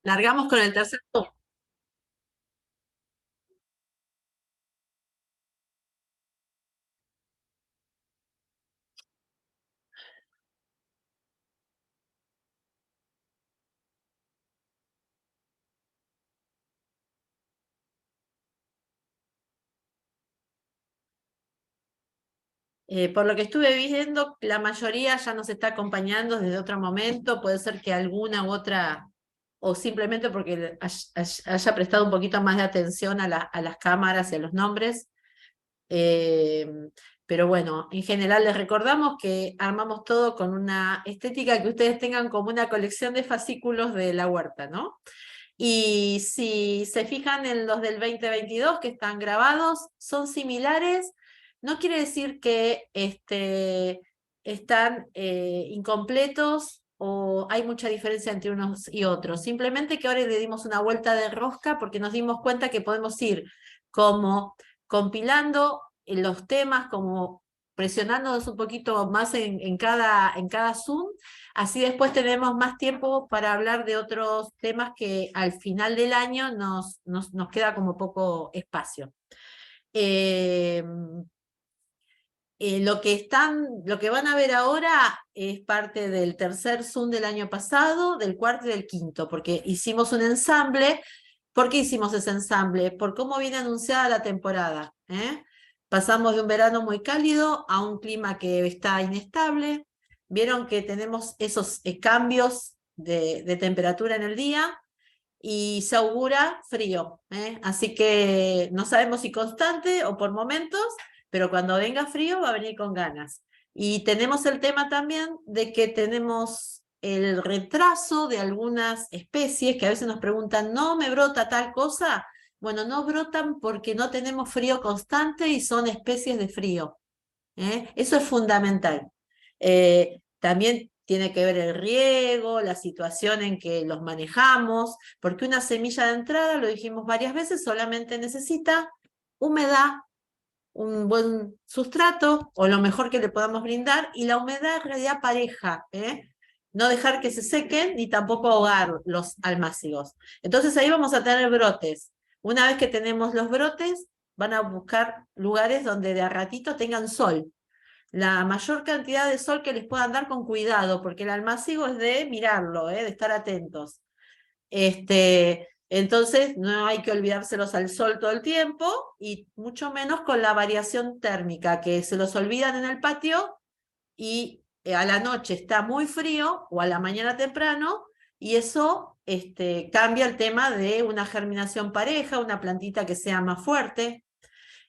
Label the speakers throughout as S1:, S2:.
S1: Largamos con el tercer punto. Por lo que estuve viendo, la mayoría ya nos está acompañando desde otro momento. Puede ser que alguna u otra, o simplemente porque haya prestado un poquito más de atención a las cámaras y a los nombres. Eh, pero bueno, en general les recordamos que armamos todo con una estética que ustedes tengan como una colección de fascículos de la huerta, ¿no? Y si se fijan en los del 2022 que están grabados, son similares. No quiere decir que están incompletos o hay mucha diferencia entre unos y otros. Simplemente que ahora le dimos una vuelta de rosca porque nos dimos cuenta que podemos ir como compilando los temas, como presionándonos un poquito más en cada Zoom. Así después tenemos más tiempo para hablar de otros temas que al final del año nos queda como poco espacio. Eh, lo que van a ver ahora es parte del tercer Zoom del año pasado, del cuarto y del quinto, porque hicimos un ensamble. ¿Por qué hicimos ese ensamble? Por cómo viene anunciada la temporada, ¿eh? Pasamos de un verano muy cálido a un clima que está inestable. Vieron que tenemos esos cambios de temperatura en el día y se augura frío, ¿eh? Así que no sabemos si constante o por momentos, pero cuando venga frío va a venir con ganas. Y tenemos el tema también de que tenemos el retraso de algunas especies que a veces nos preguntan, ¿no me brota tal cosa? Bueno, no brotan porque no tenemos frío constante y son especies de frío, ¿eh? Eso es fundamental. También tiene que ver el riego, la situación en que los manejamos, porque una semilla de entrada, lo dijimos varias veces, solamente necesita humedad, un buen sustrato o lo mejor que le podamos brindar, y la humedad en realidad pareja, ¿eh? No dejar que se sequen ni tampoco ahogar los almácigos. Entonces ahí vamos a tener brotes. Una vez que tenemos los brotes, van a buscar lugares donde de a ratito tengan sol, la mayor cantidad de sol que les puedan dar con cuidado, porque el almácigo es de mirarlo, de estar atentos. Entonces, no hay que olvidárselos al sol todo el tiempo y mucho menos con la variación térmica, que se los olvidan en el patio y a la noche está muy frío o a la mañana temprano, y eso cambia el tema de una germinación pareja, una plantita que sea más fuerte.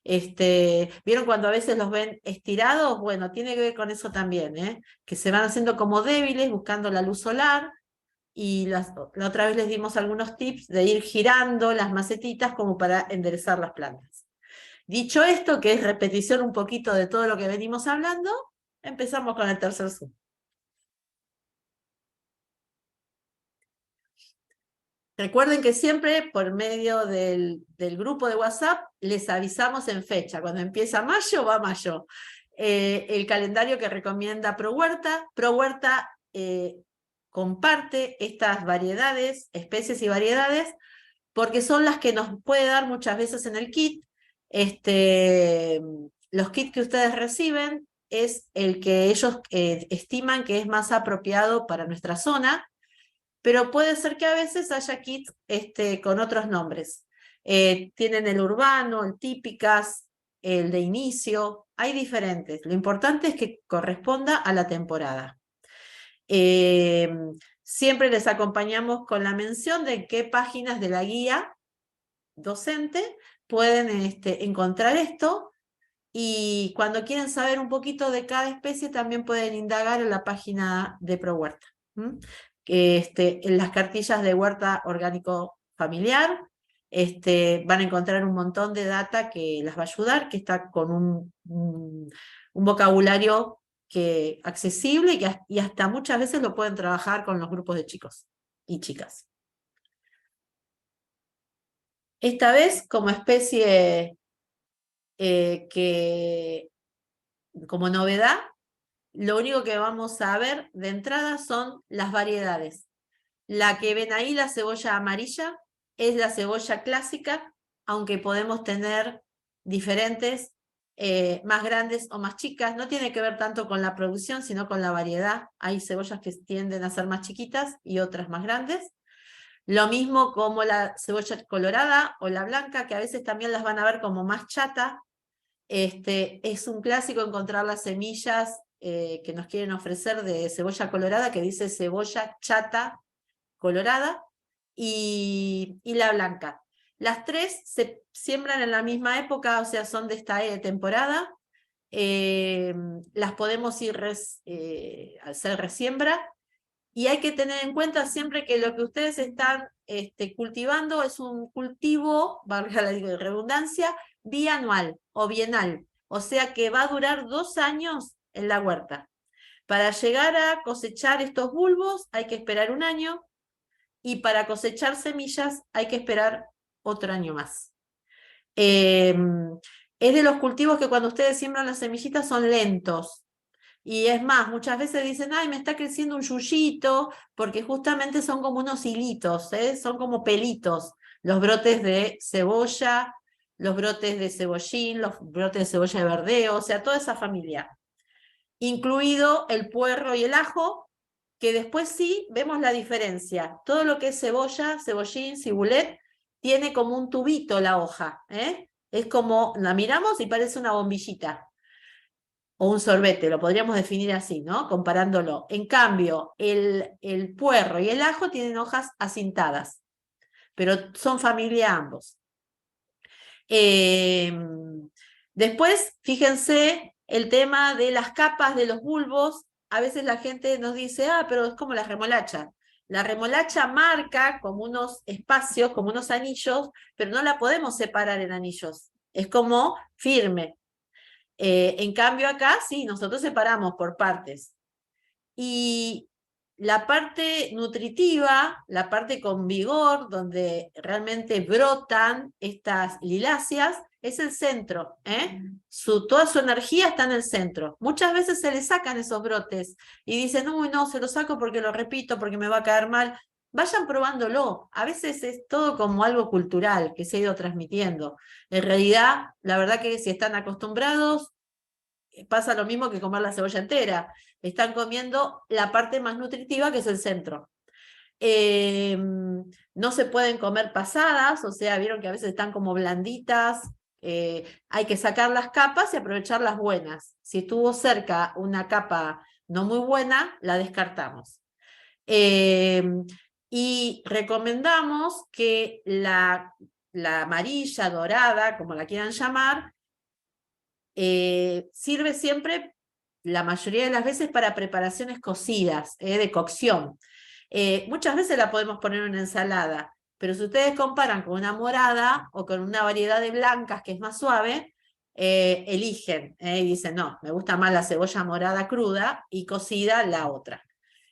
S1: ¿Vieron cuando a veces los ven estirados? Bueno, tiene que ver con eso también, ¿eh? Que se van haciendo como débiles buscando la luz solar, y la otra vez les dimos algunos tips de ir girando las macetitas como para enderezar las plantas. Dicho esto, que es repetición un poquito de todo lo que venimos hablando, empezamos con el tercer Zoom. Recuerden que siempre por medio del grupo de WhatsApp les avisamos en fecha. Cuando empieza mayo, va mayo. El calendario que recomienda ProHuerta. ProHuerta comparte estas variedades, especies y variedades, porque son las que nos puede dar muchas veces en el kit. Los kits que ustedes reciben es el que ellos estiman que es más apropiado para nuestra zona, pero puede ser que a veces haya kits con otros nombres. Tienen el urbano, el típicas, el de inicio, hay diferentes. Lo importante es que corresponda a la temporada. Eh, Siempre les acompañamos con la mención de qué páginas de la guía docente pueden encontrar esto, y cuando quieren saber un poquito de cada especie también pueden indagar en la página de ProHuerta. En las cartillas de huerta orgánico familiar van a encontrar un montón de data que las va a ayudar, que está con un vocabulario accesible, y hasta muchas veces lo pueden trabajar con los grupos de chicos y chicas. Esta vez como especie que como novedad, lo único que vamos a ver de entrada son las variedades. La que ven ahí, la cebolla amarilla, es la cebolla clásica, aunque podemos tener diferentes, más grandes o más chicas. No tiene que ver tanto con la producción, sino con la variedad. Hay cebollas que tienden a ser más chiquitas y otras más grandes. Lo mismo como la cebolla colorada o la blanca, que a veces también las van a ver como más chata. Es un clásico encontrar las semillas que nos quieren ofrecer de cebolla colorada, que dice cebolla chata colorada, y la blanca. Las tres se siembran en la misma época, o sea, son de esta temporada. Las podemos ir hacer resiembra, y hay que tener en cuenta siempre que lo que ustedes están cultivando es un cultivo, valga la redundancia, bianual o bienal, o sea que va a durar 2 años en la huerta. Para llegar a cosechar estos bulbos hay que esperar 1 año, y para cosechar semillas hay que esperar otro año más. Es de los cultivos que cuando ustedes siembran las semillitas son lentos. Y es más, muchas veces dicen, ay, me está creciendo un yuyito, porque justamente son como unos hilitos, son como pelitos, los brotes de cebolla, los brotes de cebollín, los brotes de cebolla de verdeo, o sea, toda esa familia. Incluido el puerro y el ajo, que después sí vemos la diferencia. Todo lo que es cebolla, cebollín, cibulet, tiene como un tubito la hoja, Es como, la miramos y parece una bombillita o un sorbete, lo podríamos definir así, ¿no? Comparándolo. En cambio, el puerro y el ajo tienen hojas acintadas, pero son familia ambos. Después, fíjense el tema de las capas de los bulbos. A veces la gente nos dice, pero es como la remolacha. La remolacha marca como unos espacios, como unos anillos, pero no la podemos separar en anillos. Es como firme. En cambio acá sí, nosotros separamos por partes. Y la parte nutritiva, la parte con vigor, donde realmente brotan estas liláceas, es el centro. Toda su energía está en el centro. Muchas veces se le sacan esos brotes y dicen, uy, no, se lo saco porque lo repito, porque me va a caer mal. Vayan probándolo. A veces es todo como algo cultural que se ha ido transmitiendo. En realidad, la verdad que si están acostumbrados, pasa lo mismo que comer la cebolla entera. Están comiendo la parte más nutritiva, que es el centro. No se pueden comer pasadas, o sea, vieron que a veces están como blanditas. Hay que sacar las capas y aprovechar las buenas. Si estuvo cerca una capa no muy buena, la descartamos. Y recomendamos que la amarilla, dorada, como la quieran llamar, sirve siempre, la mayoría de las veces, para preparaciones cocidas, de cocción. Muchas veces la podemos poner en una ensalada, pero si ustedes comparan con una morada o con una variedad de blancas que es más suave, eligen y dicen, no, me gusta más la cebolla morada cruda y cocida la otra.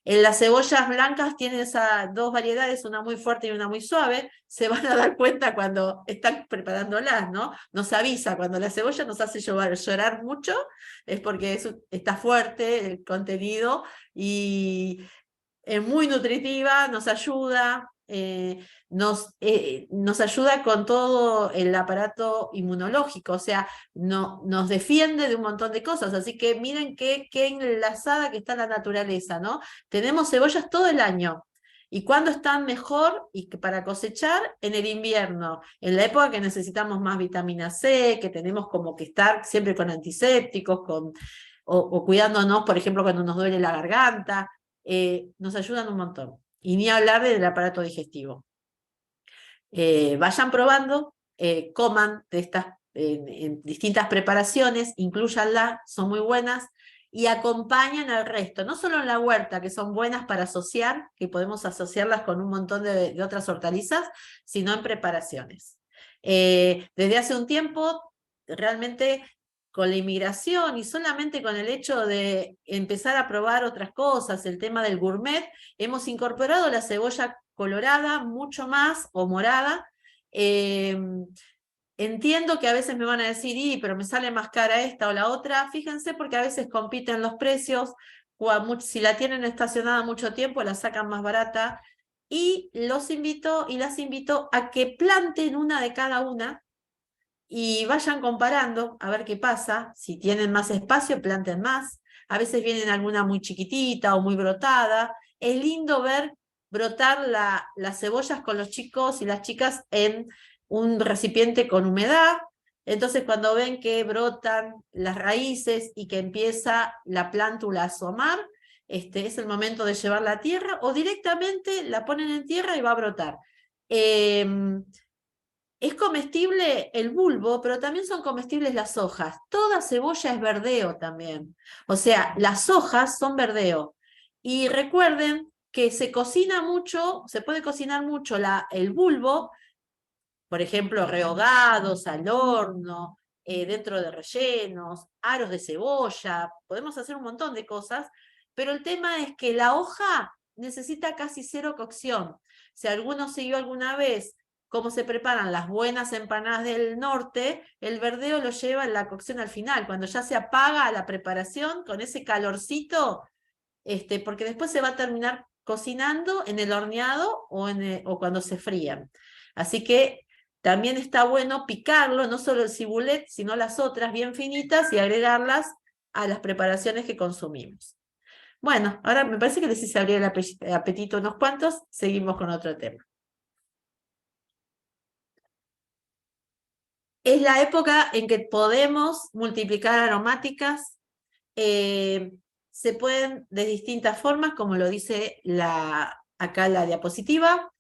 S1: En las cebollas blancas tienen esas dos variedades, una muy fuerte y una muy suave. Se van a dar cuenta cuando están preparándolas, ¿no? Nos avisa, cuando la cebolla nos hace llorar mucho, es porque está fuerte el contenido y es muy nutritiva, nos ayuda, nos ayuda con todo el aparato inmunológico, o sea, nos defiende de un montón de cosas. Así que miren qué enlazada que está la naturaleza, ¿no? Tenemos cebollas todo el año. ¿Y cuándo están mejor y para cosechar? En el invierno, en la época que necesitamos más vitamina C, que tenemos como que estar siempre con antisépticos, o cuidándonos, por ejemplo, cuando nos duele la garganta. Nos ayudan un montón. Y ni hablar del aparato digestivo. Vayan probando, coman de estas en distintas preparaciones, incluyanla, son muy buenas, y acompañan al resto, no solo en la huerta, que son buenas para asociar, que podemos asociarlas con un montón de otras hortalizas, sino en preparaciones. Desde hace un tiempo, realmente, con la inmigración y solamente con el hecho de empezar a probar otras cosas, el tema del gourmet, hemos incorporado la cebolla colorada mucho más, o morada. Entiendo que a veces me van a decir, pero me sale más cara esta o la otra. Fíjense, porque a veces compiten los precios. Si la tienen estacionada mucho tiempo, la sacan más barata. y los invito y las invito a que planten una de cada una y vayan comparando a ver qué pasa. Si tienen más espacio, planten más. A veces vienen alguna muy chiquitita o muy brotada. Es lindo ver brotar las cebollas con los chicos y las chicas en un recipiente con humedad. Entonces, cuando ven que brotan las raíces y que empieza la plántula a asomar, es el momento de llevarla a tierra o directamente la ponen en tierra y va a brotar. Es comestible el bulbo, pero también son comestibles las hojas. Toda cebolla es verdeo también. O sea, las hojas son verdeo. Y recuerden que se cocina mucho, se puede cocinar mucho el bulbo, por ejemplo, rehogados, al horno, dentro de rellenos, aros de cebolla, podemos hacer un montón de cosas, pero el tema es que la hoja necesita casi cero cocción. Si alguno siguió alguna vez cómo se preparan las buenas empanadas del norte, el verdeo lo lleva en la cocción al final, cuando ya se apaga la preparación con ese calorcito, porque después se va a terminar cocinando en el horneado o cuando se frían. Así que también está bueno picarlo, no solo el cibulet, sino las otras bien finitas y agregarlas a las preparaciones que consumimos. Bueno, ahora me parece que les hice abrir el apetito unos cuantos, seguimos con otro tema. Es la época en que podemos multiplicar aromáticas, se pueden de distintas formas, como lo dice acá la diapositiva.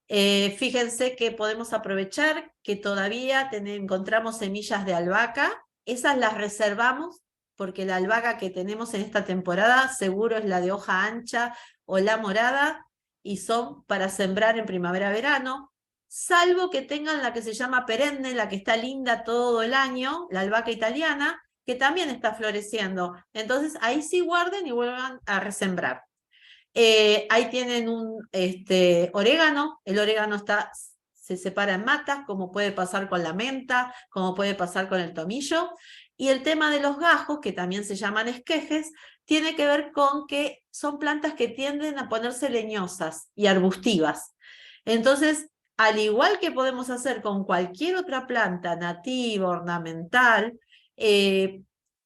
S1: Fíjense que podemos aprovechar que todavía encontramos semillas de albahaca, esas las reservamos porque la albahaca que tenemos en esta temporada seguro es la de hoja ancha o la morada y son para sembrar en primavera-verano, salvo que tengan la que se llama perenne, la que está linda todo el año, la albahaca italiana, que también está floreciendo. Entonces ahí sí guarden y vuelvan a resembrar. Ahí tienen un orégano, el orégano se separa en matas, como puede pasar con la menta, como puede pasar con el tomillo. Y el tema de los gajos, que también se llaman esquejes, tiene que ver con que son plantas que tienden a ponerse leñosas y arbustivas. Entonces, al igual que podemos hacer con cualquier otra planta nativa, ornamental,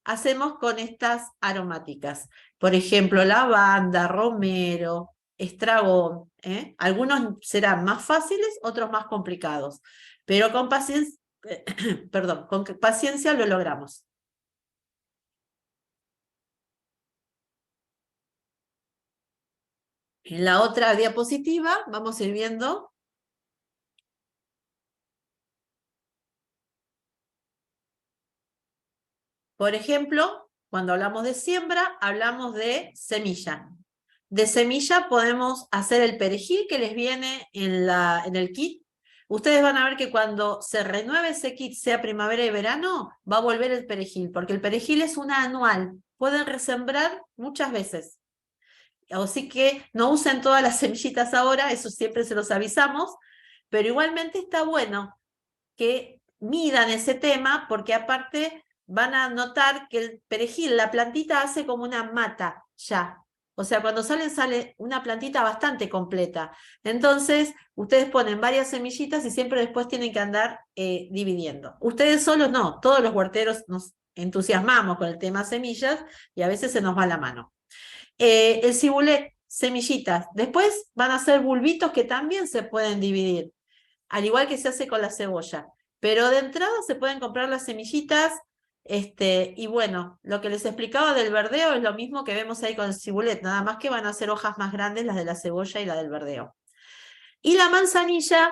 S1: hacemos con estas aromáticas. Por ejemplo, lavanda, romero, estragón. Algunos serán más fáciles, otros más complicados, pero con paciencia, perdón, con paciencia lo logramos. En la otra diapositiva vamos a ir viendo. Por ejemplo, cuando hablamos de siembra, hablamos de semilla. De semilla podemos hacer el perejil que les viene en el kit. Ustedes van a ver que cuando se renueve ese kit, sea primavera y verano, va a volver el perejil, porque el perejil es una anual. Pueden resembrar muchas veces. Así que no usen todas las semillitas ahora, eso siempre se los avisamos, pero igualmente está bueno que midan ese tema, porque aparte van a notar que el perejil, la plantita hace como una mata ya. O sea, cuando sale una plantita bastante completa. Entonces, ustedes ponen varias semillitas y siempre después tienen que andar dividiendo. Ustedes solos no, todos los huerteros nos entusiasmamos con el tema semillas y a veces se nos va la mano. El cibulet, semillitas. Después van a ser bulbitos que también se pueden dividir, al igual que se hace con la cebolla. Pero de entrada se pueden comprar las semillitas, y bueno, lo que les explicaba del verdeo es lo mismo que vemos ahí con el cibulet, nada más que van a ser hojas más grandes las de la cebolla y la del verdeo. Y la manzanilla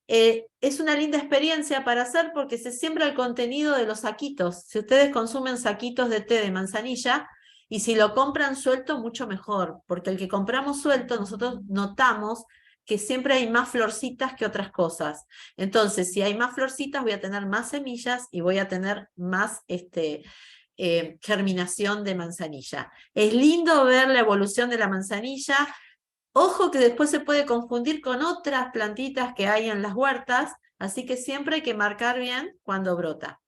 S1: es una linda experiencia para hacer porque se siembra el contenido de los saquitos. Si ustedes consumen saquitos de té de manzanilla, y si lo compran suelto, mucho mejor, porque el que compramos suelto, nosotros notamos que siempre hay más florcitas que otras cosas. Entonces, si hay más florcitas, voy a tener más semillas y voy a tener más germinación de manzanilla. Es lindo ver la evolución de la manzanilla. Ojo que después se puede confundir con otras plantitas que hay en las huertas, así que siempre hay que marcar bien cuando brota.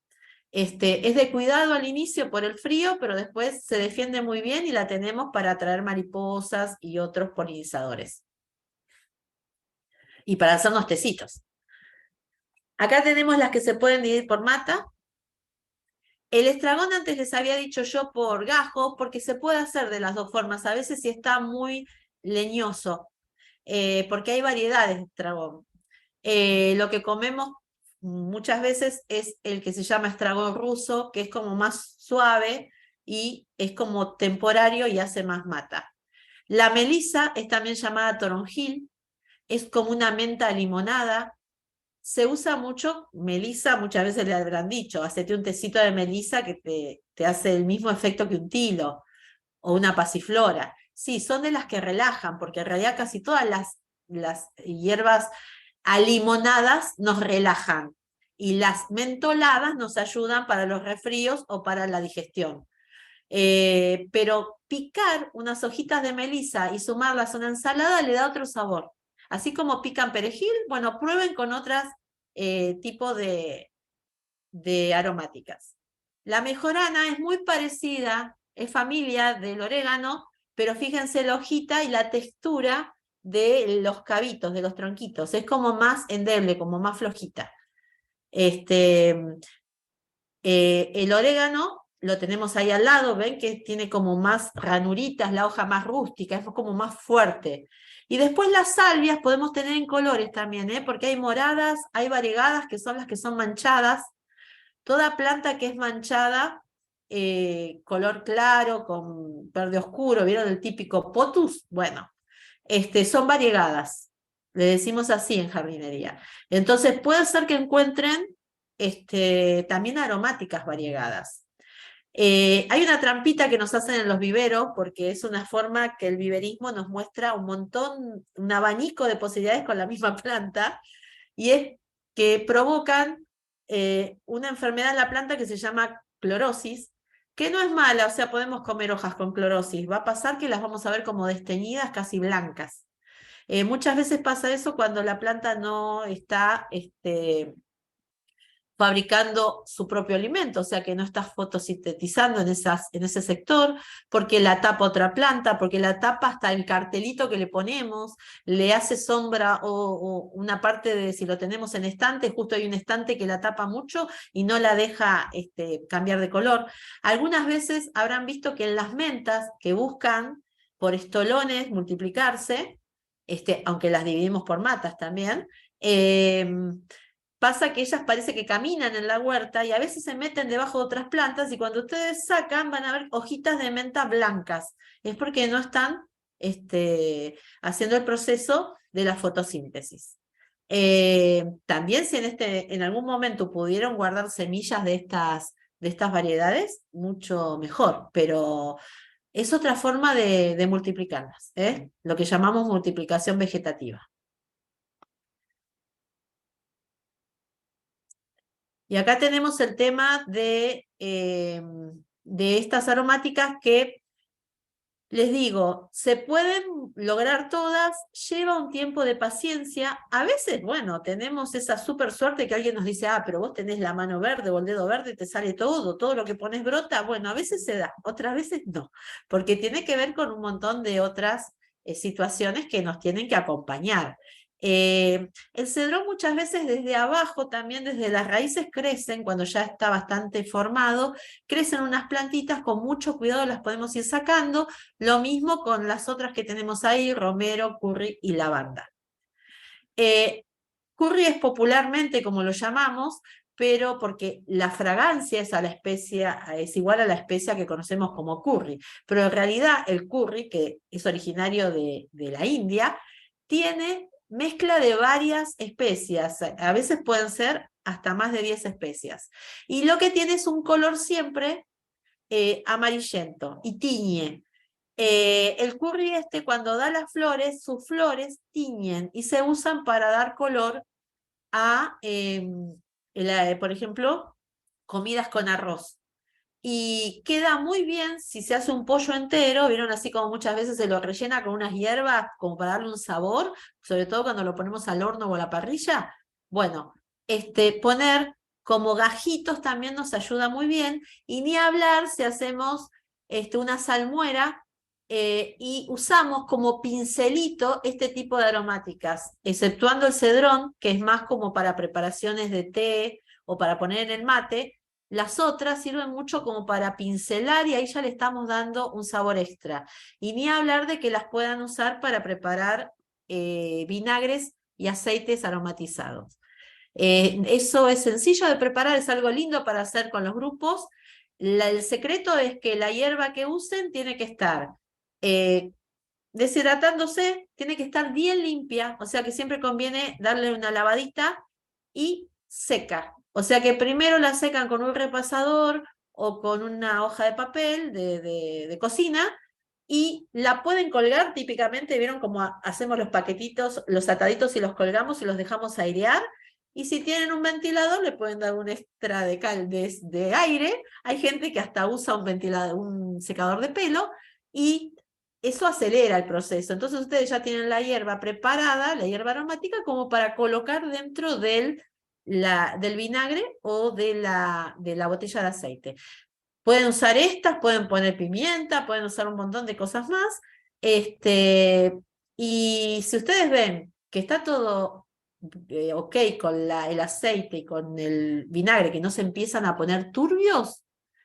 S1: Es de cuidado al inicio por el frío, pero después se defiende muy bien y la tenemos para atraer mariposas y otros polinizadores. y para hacernos tecitos. Acá tenemos las que se pueden dividir por mata. El estragón antes les había dicho yo por gajo, porque se puede hacer de las dos formas. A veces si está muy leñoso, porque hay variedades de estragón. Lo que comemos muchas veces es el que se llama estragón ruso, que es como más suave y es como temporario y hace más mata. La melisa es también llamada toronjil, es como una menta limonada. Se usa mucho melisa, muchas veces le habrán dicho, hacete un tecito de melisa que te hace el mismo efecto que un tilo o una pasiflora. Sí, son de las que relajan, porque en realidad casi todas las hierbas alimonadas nos relajan y las mentoladas nos ayudan para los resfríos o para la digestión. Pero picar unas hojitas de melisa y sumarlas a una ensalada le da otro sabor. Así como pican perejil, bueno, prueben con otras tipos de aromáticas. La mejorana es muy parecida, es familia del orégano, pero fíjense la hojita y la textura de los cabitos, de los tronquitos. Es como más endeble, como más flojita. El orégano lo tenemos ahí al lado, ven que tiene como más ranuritas, la hoja más rústica, es como más fuerte. Y después las salvias podemos tener en colores también, porque hay moradas, hay variegadas que son las que son manchadas. Toda planta que es manchada, color claro, con verde oscuro, ¿vieron el típico potus? Bueno, son variegadas. Le decimos así en jardinería. Entonces puede ser que encuentren también aromáticas variegadas. Hay una trampita que nos hacen en los viveros, porque es una forma que el viverismo nos muestra un montón, un abanico de posibilidades con la misma planta, y es que provocan una enfermedad en la planta que se llama clorosis, que no es mala, o sea, podemos comer hojas con clorosis. Va a pasar que las vamos a ver como desteñidas, casi blancas. Muchas veces pasa eso cuando la planta no está fabricando su propio alimento, o sea que no está fotosintetizando en ese sector, porque la tapa otra planta, porque la tapa hasta el cartelito que le ponemos, le hace sombra o una parte de, si lo tenemos en estante, justo hay un estante que la tapa mucho y no la deja cambiar de color. Algunas veces habrán visto que en las mentas que buscan por estolones multiplicarse, aunque las dividimos por matas también, pasa que ellas parece que caminan en la huerta y a veces se meten debajo de otras plantas y cuando ustedes sacan van a ver hojitas de menta blancas. Es porque no están haciendo el proceso de la fotosíntesis. También si en algún momento pudieron guardar semillas de estas variedades, mucho mejor, pero es otra forma de multiplicarlas, lo que llamamos multiplicación vegetativa. Y acá tenemos el tema de estas aromáticas que, les digo, se pueden lograr todas, lleva un tiempo de paciencia. A veces, bueno, tenemos esa súper suerte que alguien nos dice, pero vos tenés la mano verde o el dedo verde y te sale todo lo que pones brota. Bueno, a veces se da, otras veces no, porque tiene que ver con un montón de otras situaciones que nos tienen que acompañar. El cedrón muchas veces desde abajo, también desde las raíces crecen, cuando ya está bastante formado, crecen unas plantitas, con mucho cuidado las podemos ir sacando, lo mismo con las otras que tenemos ahí, romero, curry y lavanda. Curry es popularmente como lo llamamos, pero porque la fragancia es, es igual a la especia que conocemos como curry, pero en realidad el curry, que es originario de la India, tiene mezcla de varias especias, a veces pueden ser hasta más de 10 especias, y lo que tiene es un color siempre amarillento y tiñe. El curry cuando da las flores, sus flores tiñen y se usan para dar color a, por ejemplo, comidas con arroz. Y queda muy bien si se hace un pollo entero, vieron así como muchas veces se lo rellena con unas hierbas como para darle un sabor, sobre todo cuando lo ponemos al horno o a la parrilla. Bueno, poner como gajitos también nos ayuda muy bien, y ni hablar si hacemos una salmuera y usamos como pincelito este tipo de aromáticas, exceptuando el cedrón, que es más como para preparaciones de té o para poner en el mate. Las otras sirven mucho como para pincelar y ahí ya le estamos dando un sabor extra. Y ni hablar de que las puedan usar para preparar vinagres y aceites aromatizados. Eso es sencillo de preparar, es algo lindo para hacer con los grupos. El secreto es que la hierba que usen tiene que estar eh, deshidratándose, tiene que estar bien limpia, o sea que siempre conviene darle una lavadita y seca. O sea que primero la secan con un repasador o con una hoja de papel de cocina y la pueden colgar típicamente, vieron cómo hacemos los paquetitos, los ataditos y los colgamos y los dejamos airear. Y si tienen un ventilador, le pueden dar un extra de aire. Hay gente que hasta usa un ventilador, un secador de pelo, y eso acelera el proceso. Entonces ustedes ya tienen la hierba preparada, la hierba aromática, como para colocar dentro del vinagre o de la botella de aceite. Pueden usar estas, pueden poner pimienta, pueden usar un montón de cosas más. Y si ustedes ven que está todo ok con el aceite y con el vinagre, que no se empiezan a poner turbios,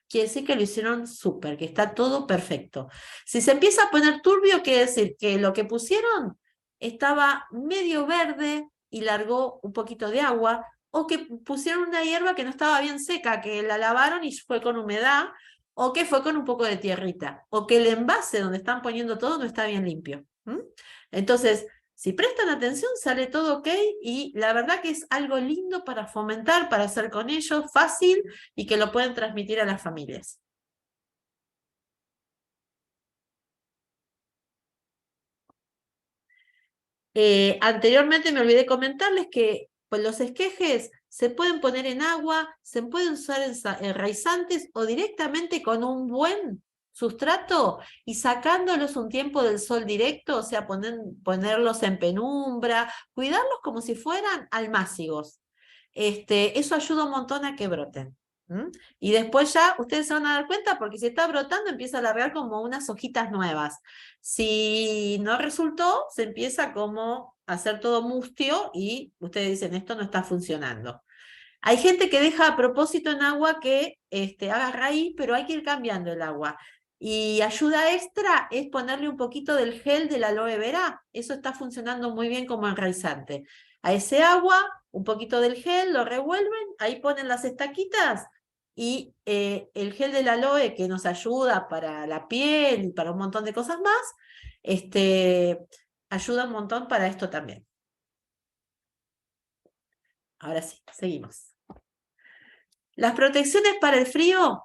S1: quiere decir que lo hicieron súper, que está todo perfecto. Si se empieza a poner turbio, quiere decir que lo que pusieron estaba medio verde y largó un poquito de agua, o que pusieron una hierba que no estaba bien seca, que la lavaron y fue con humedad, o que fue con un poco de tierrita, o que el envase donde están poniendo todo no está bien limpio. Entonces, si prestan atención, sale todo ok y la verdad que es algo lindo para fomentar, para hacer con ellos, fácil y que lo pueden transmitir a las familias. Anteriormente me olvidé comentarles que pues, los esquejes se pueden poner en agua, se pueden usar en enraizantes o directamente con un buen sustrato y sacándolos un tiempo del sol directo, o sea, ponerlos en penumbra, cuidarlos como si fueran almácigos. Eso ayuda un montón a que broten. Y después ya ustedes se van a dar cuenta porque si está brotando empieza a largar como unas hojitas nuevas. Si no resultó, se empieza como a hacer todo mustio y ustedes dicen, esto no está funcionando. Hay gente que deja a propósito en agua que haga raíz, pero hay que ir cambiando el agua. Y ayuda extra es ponerle un poquito del gel de la aloe vera. Eso está funcionando muy bien como enraizante. A ese agua, un poquito del gel, lo revuelven, ahí ponen las estaquitas y el gel del aloe que nos ayuda para la piel y para un montón de cosas más, ayuda un montón para esto también. Ahora sí, seguimos. Las protecciones para el frío,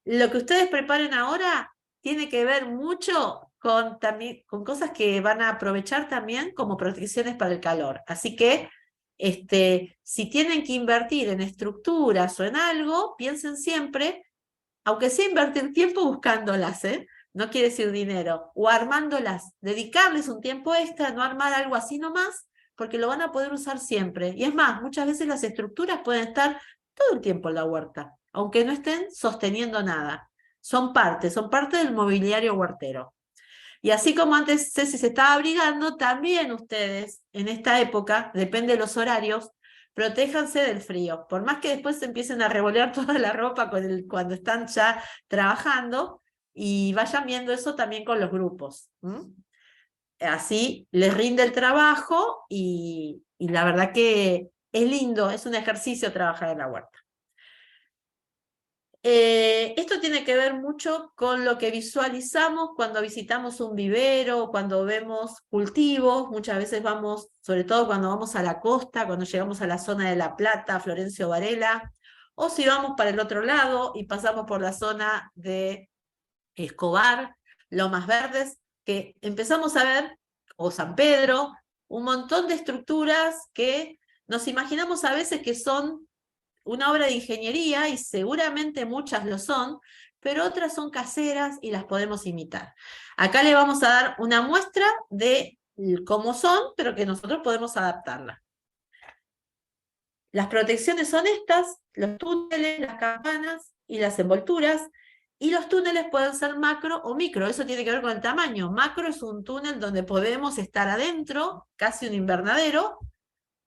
S1: lo que ustedes preparen ahora tiene que ver mucho también, con cosas que van a aprovechar también como protecciones para el calor. Así que si tienen que invertir en estructuras o en algo, piensen siempre, aunque sea invertir tiempo buscándolas, no quiere decir dinero, o armándolas, dedicarles un tiempo extra, no armar algo así nomás, porque lo van a poder usar siempre. Y es más, muchas veces las estructuras pueden estar todo el tiempo en la huerta, aunque no estén sosteniendo nada. Son parte del mobiliario huertero. Y así como antes Ceci se estaba abrigando, también ustedes en esta época, depende de los horarios, protéjanse del frío. Por más que después se empiecen a revolear toda la ropa cuando están ya trabajando, y vayan viendo eso también con los grupos. Así les rinde el trabajo y la verdad que es lindo, es un ejercicio trabajar en la huerta. Esto tiene que ver mucho con lo que visualizamos cuando visitamos un vivero, cuando vemos cultivos. Muchas veces vamos, sobre todo cuando vamos a la costa, cuando llegamos a la zona de La Plata, Florencio Varela, o si vamos para el otro lado y pasamos por la zona de Escobar, Lomas Verdes, que empezamos a ver, o San Pedro, un montón de estructuras que nos imaginamos a veces que son una obra de ingeniería, y seguramente muchas lo son, pero otras son caseras y las podemos imitar. Acá le vamos a dar una muestra de cómo son, pero que nosotros podemos adaptarla. Las protecciones son estas, los túneles, las campanas y las envolturas. Y los túneles pueden ser macro o micro, eso tiene que ver con el tamaño. Macro es un túnel donde podemos estar adentro, casi un invernadero,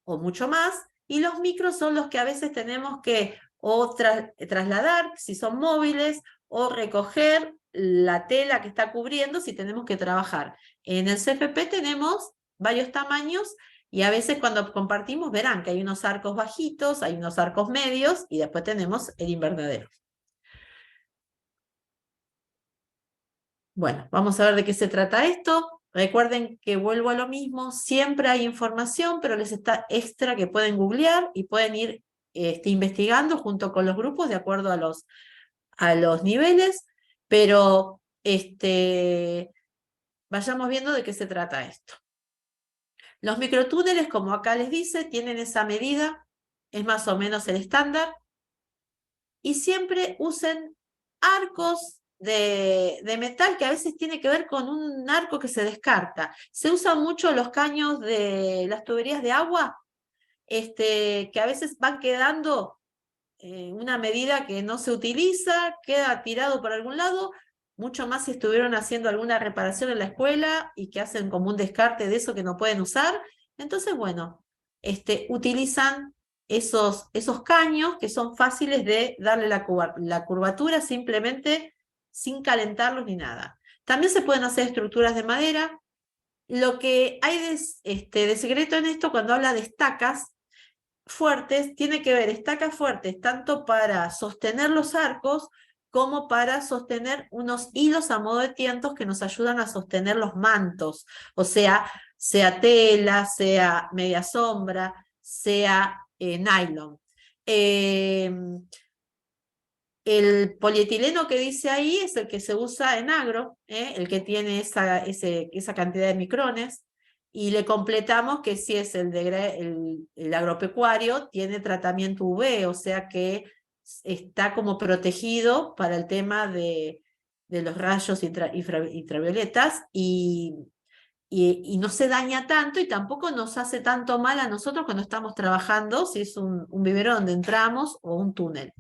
S1: o mucho más, y los micros son los que a veces tenemos que o trasladar, si son móviles, o recoger la tela que está cubriendo si tenemos que trabajar. En el CFP tenemos varios tamaños y a veces cuando compartimos verán que hay unos arcos bajitos, hay unos arcos medios y después tenemos el invernadero. Bueno, vamos a ver de qué se trata esto. Recuerden que vuelvo a lo mismo, siempre hay información, pero les está extra que pueden googlear y pueden ir investigando junto con los grupos de acuerdo a los niveles, pero vayamos viendo de qué se trata esto. Los microtúneles, como acá les dice, tienen esa medida, es más o menos el estándar, y siempre usen arcos de metal que a veces tiene que ver con un arco que se descarta. Se usan mucho los caños de las tuberías de agua, que a veces van quedando una medida que no se utiliza, queda tirado por algún lado, mucho más si estuvieron haciendo alguna reparación en la escuela y que hacen como un descarte de eso que no pueden usar. Entonces, bueno, utilizan esos caños que son fáciles de darle la curvatura simplemente sin calentarlos ni nada. También se pueden hacer estructuras de madera. Lo que hay de secreto en esto cuando habla de estacas fuertes, tiene que ver estacas fuertes tanto para sostener los arcos como para sostener unos hilos a modo de tientos que nos ayudan a sostener los mantos, o sea tela, sea media sombra, sea nylon. El polietileno que dice ahí es el que se usa en agro, el que tiene esa cantidad de micrones, y le completamos que si es el agropecuario, tiene tratamiento UV, o sea que está como protegido para el tema de los rayos ultravioletas y no se daña tanto y tampoco nos hace tanto mal a nosotros cuando estamos trabajando, si es un vivero donde entramos o un túnel.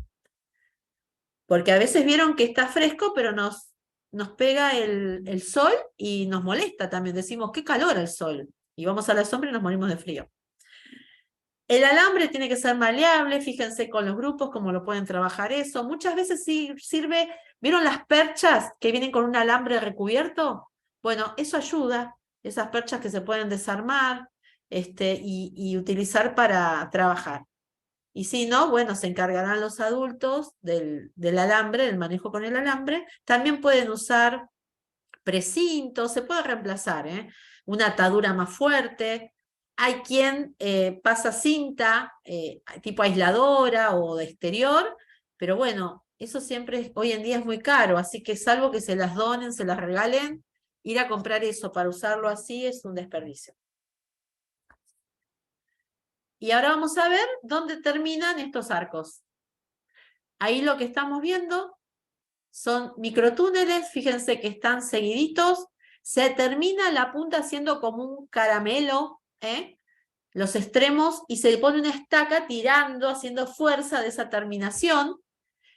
S1: Porque a veces vieron que está fresco, pero nos pega el sol y nos molesta también. Decimos, qué calor el sol. Y vamos a la sombra y nos morimos de frío. El alambre tiene que ser maleable, fíjense con los grupos cómo lo pueden trabajar eso. Muchas veces sí sirve, ¿vieron las perchas que vienen con un alambre recubierto? Bueno, eso ayuda, esas perchas que se pueden desarmar y utilizar para trabajar. Y si no, bueno, se encargarán los adultos del alambre, del manejo con el alambre. También pueden usar precintos, se puede reemplazar, una atadura más fuerte. Hay quien pasa cinta tipo aisladora o de exterior, pero bueno, eso siempre hoy en día es muy caro, así que salvo que se las donen, se las regalen, ir a comprar eso para usarlo así es un desperdicio. Y ahora vamos a ver dónde terminan estos arcos. Ahí lo que estamos viendo son microtúneles, fíjense que están seguiditos. Se termina la punta haciendo como un caramelo, los extremos, y se pone una estaca tirando, haciendo fuerza de esa terminación.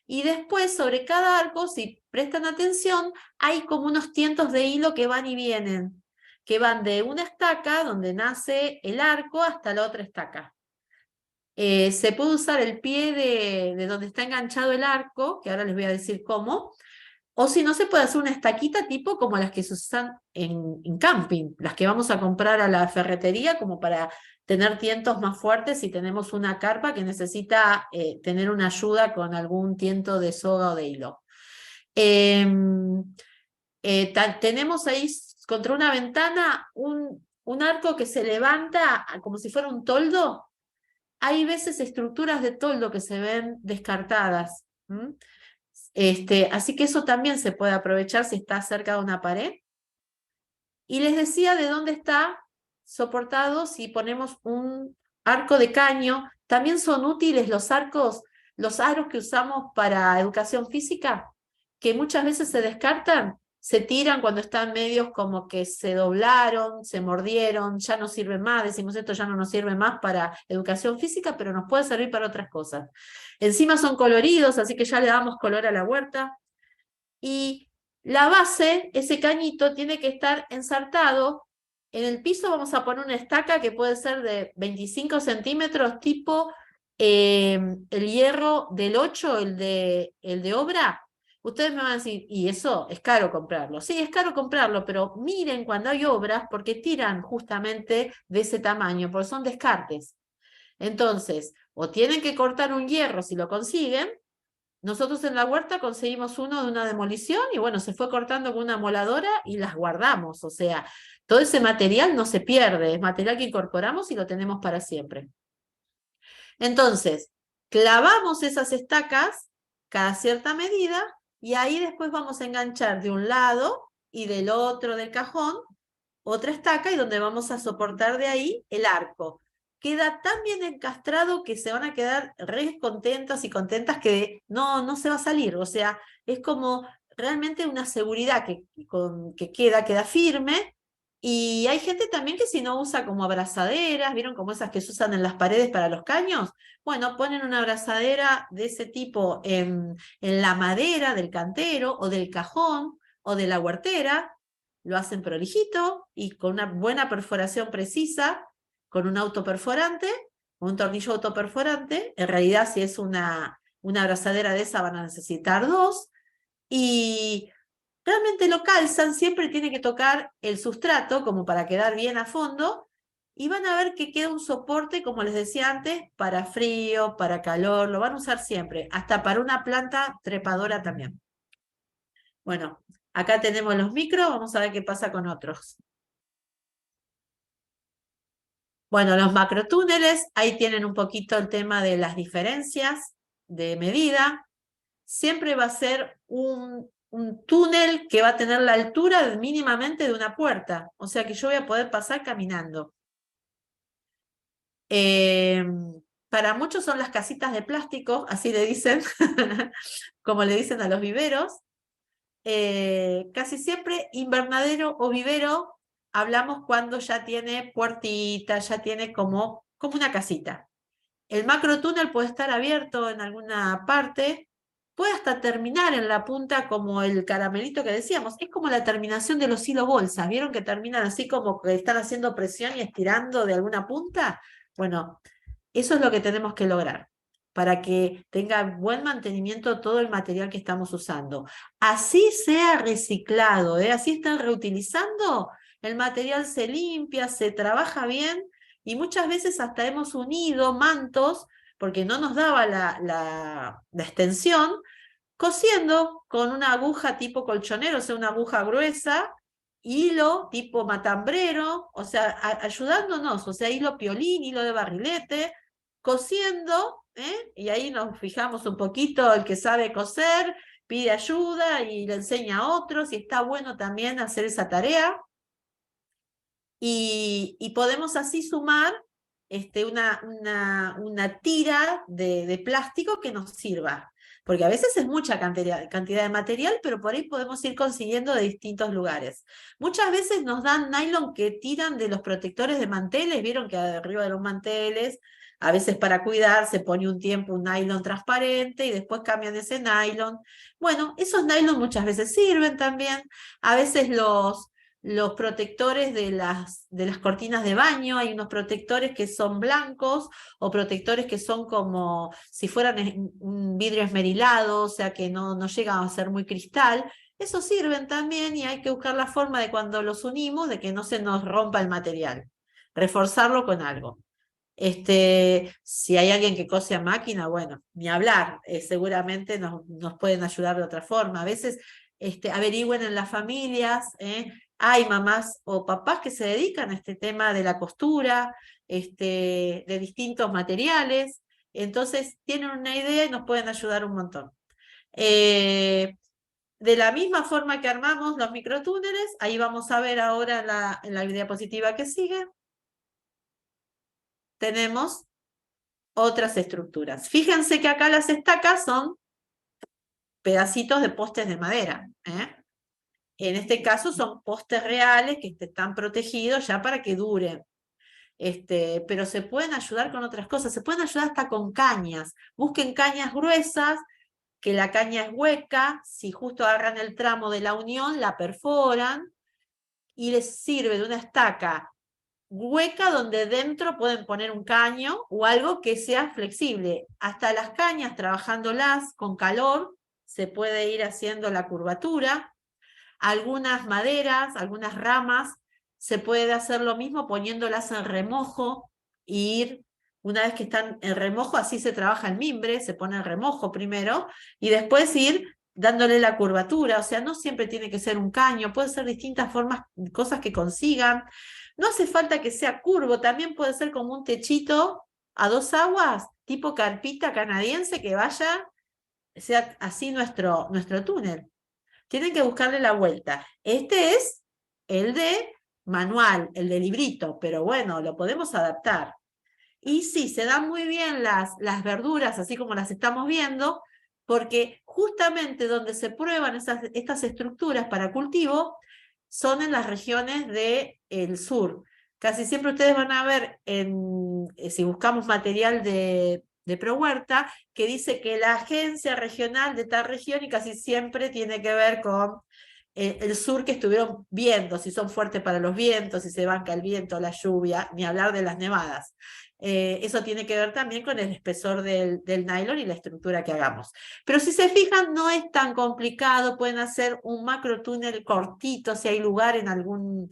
S1: Y después, sobre cada arco, si prestan atención, hay como unos tientos de hilo que van y vienen, que van de una estaca donde nace el arco hasta la otra estaca. Se puede usar el pie de donde está enganchado el arco, que ahora les voy a decir cómo, o si no se puede hacer una estaquita tipo como las que se usan en camping, las que vamos a comprar a la ferretería como para tener tientos más fuertes si tenemos una carpa que necesita tener una ayuda con algún tiento de soga o de hilo. Tenemos ahí contra una ventana un arco que se levanta como si fuera un toldo. Hay veces estructuras de toldo que se ven descartadas. Así que eso también se puede aprovechar si está cerca de una pared. Y les decía de dónde está soportado si ponemos un arco de caño. También son útiles los aros que usamos para educación física, que muchas veces se descartan, se tiran cuando están medios como que se doblaron, se mordieron, ya no sirven más, decimos esto ya no nos sirve más para educación física, pero nos puede servir para otras cosas. Encima son coloridos, así que ya le damos color a la huerta. y la base, ese cañito, tiene que estar ensartado. En el piso vamos a poner una estaca que puede ser de 25 centímetros, tipo el hierro del 8, el de obra. Ustedes me van a decir, y eso es caro comprarlo. Sí, es caro comprarlo, pero miren cuando hay obras porque tiran justamente de ese tamaño, porque son descartes. Entonces, o tienen que cortar un hierro si lo consiguen. Nosotros en la huerta conseguimos uno de una demolición y bueno, se fue cortando con una moladora y las guardamos. O sea, todo ese material no se pierde, es material que incorporamos y lo tenemos para siempre. Entonces, clavamos esas estacas cada cierta medida y ahí después vamos a enganchar de un lado y del otro del cajón otra estaca y donde vamos a soportar de ahí el arco. Queda tan bien encastrado que se van a quedar re contentos y contentas que no se va a salir. O sea, es como realmente una seguridad que queda firme. Y hay gente también que si no usa como abrazaderas, ¿vieron como esas que se usan en las paredes para los caños? Bueno, ponen una abrazadera de ese tipo en la madera del cantero o del cajón o de la huertera, lo hacen prolijito y con una buena perforación precisa, con un autoperforante, un tornillo autoperforante. En realidad, si es una abrazadera de esa, van a necesitar dos. Y realmente lo calzan, siempre tiene que tocar el sustrato como para quedar bien a fondo. Y van a ver que queda un soporte, como les decía antes, para frío, para calor, lo van a usar siempre, hasta para una planta trepadora también. Bueno, acá tenemos los micros, vamos a ver qué pasa con otros. Bueno, los macrotúneles, ahí tienen un poquito el tema de las diferencias de medida. Siempre va a ser un túnel que va a tener la altura mínimamente de una puerta, o sea que yo voy a poder pasar caminando. Eh, para muchos son las casitas de plástico, así le dicen, como le dicen a los viveros. Casi siempre invernadero o vivero hablamos cuando ya tiene puertita, ya tiene como una casita. El macrotúnel puede estar abierto en alguna parte, puede hasta terminar en la punta como el caramelito que decíamos. Es como la terminación de los hilo bolsas. ¿Vieron que terminan así como que están haciendo presión y estirando de alguna punta? Bueno, eso es lo que tenemos que lograr para que tenga buen mantenimiento todo el material que estamos usando. Así sea reciclado, así están reutilizando, el material se limpia, se trabaja bien y muchas veces hasta hemos unido mantos, porque no nos daba la extensión, cosiendo con una aguja tipo colchonero, o sea, una aguja gruesa, hilo tipo matambrero, o sea, ayudándonos, o sea, hilo piolín, hilo de barrilete, cosiendo, y ahí nos fijamos un poquito, el que sabe coser, pide ayuda y le enseña a otros, y está bueno también hacer esa tarea. Y podemos así sumar una tira de plástico que nos sirva. Porque a veces es mucha cantidad de material, pero por ahí podemos ir consiguiendo de distintos lugares. Muchas veces nos dan nylon que tiran de los protectores de manteles, vieron que arriba de los manteles, a veces para cuidar, se pone un tiempo un nylon transparente y después cambian ese nylon. Bueno, esos nylon muchas veces sirven también. A veces los protectores de las cortinas de baño, hay unos protectores que son blancos o protectores que son como si fueran un vidrio esmerilado, o sea que no llegan a ser muy cristal. Esos sirven también y hay que buscar la forma de cuando los unimos de que no se nos rompa el material, reforzarlo con algo. Si hay alguien que cose a máquina, bueno, ni hablar, seguramente nos pueden ayudar de otra forma. A veces averigüen en las familias, hay mamás o papás que se dedican a este tema de la costura, de distintos materiales, entonces tienen una idea y nos pueden ayudar un montón. De la misma forma que armamos los microtúneles, ahí vamos a ver ahora en la diapositiva que sigue, tenemos otras estructuras. Fíjense que acá las estacas son pedacitos de postes de madera. En este caso son postes reales que están protegidos ya para que duren. Pero se pueden ayudar con otras cosas, se pueden ayudar hasta con cañas. Busquen cañas gruesas que la caña es hueca, si justo agarran el tramo de la unión, la perforan y les sirve de una estaca hueca donde dentro pueden poner un caño o algo que sea flexible. Hasta las cañas, trabajándolas con calor, se puede ir haciendo la curvatura. Algunas maderas, algunas ramas, se puede hacer lo mismo poniéndolas en remojo e ir, una vez que están en remojo, así se trabaja el mimbre, se pone en remojo primero y después ir dándole la curvatura, o sea, no siempre tiene que ser un caño, puede ser distintas formas, cosas que consigan. No hace falta que sea curvo, también puede ser como un techito a dos aguas, tipo carpita canadiense que vaya, sea así nuestro túnel. Tienen que buscarle la vuelta. Este es el de manual, el de librito, pero bueno, lo podemos adaptar. Y sí, se dan muy bien las verduras, así como las estamos viendo, porque justamente donde se prueban estas estructuras para cultivo son en las regiones del sur. Casi siempre ustedes van a ver, si buscamos material de ProHuerta, que dice que la agencia regional de tal región y casi siempre tiene que ver con el sur que estuvieron viendo, si son fuertes para los vientos, si se banca el viento, la lluvia, ni hablar de las nevadas. Eso tiene que ver también con el espesor del nylon y la estructura que hagamos. Pero si se fijan, no es tan complicado, pueden hacer un macro túnel cortito, si hay lugar en algún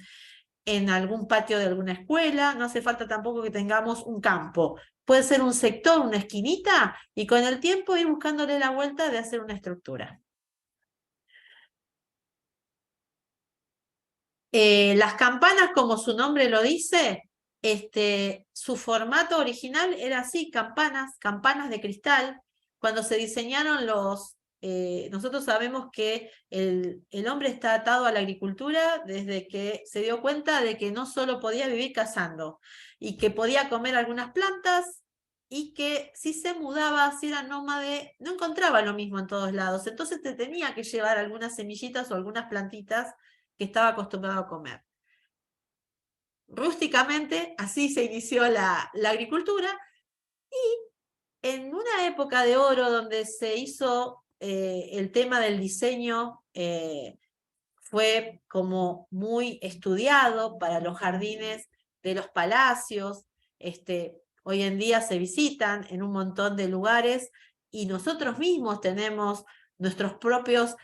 S1: patio de alguna escuela, no hace falta tampoco que tengamos un campo. Puede ser un sector, una esquinita, y con el tiempo ir buscándole la vuelta de hacer una estructura. Las campanas, como su nombre lo dice, su formato original era así, campanas de cristal. Cuando se diseñaron nosotros sabemos que el hombre está atado a la agricultura desde que se dio cuenta de que no solo podía vivir cazando y que podía comer algunas plantas y que si se mudaba, si era nómade, no encontraba lo mismo en todos lados. Entonces te tenía que llevar algunas semillitas o algunas plantitas que estaba acostumbrado a comer. Rústicamente, así se inició la agricultura y en una época de oro donde se hizo el tema del diseño, fue como muy estudiado para los jardines de los palacios. Hoy en día se visitan en un montón de lugares y nosotros mismos tenemos nuestros propios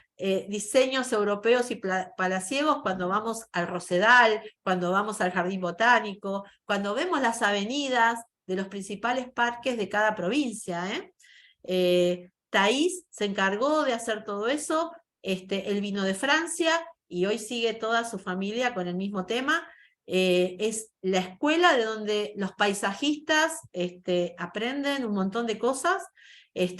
S1: diseños europeos y palaciegos cuando vamos al Rosedal, cuando vamos al Jardín Botánico, cuando vemos las avenidas de los principales parques de cada provincia. Thaís se encargó de hacer todo eso, él vino de Francia y hoy sigue toda su familia con el mismo tema. Es la escuela de donde los paisajistas aprenden un montón de cosas,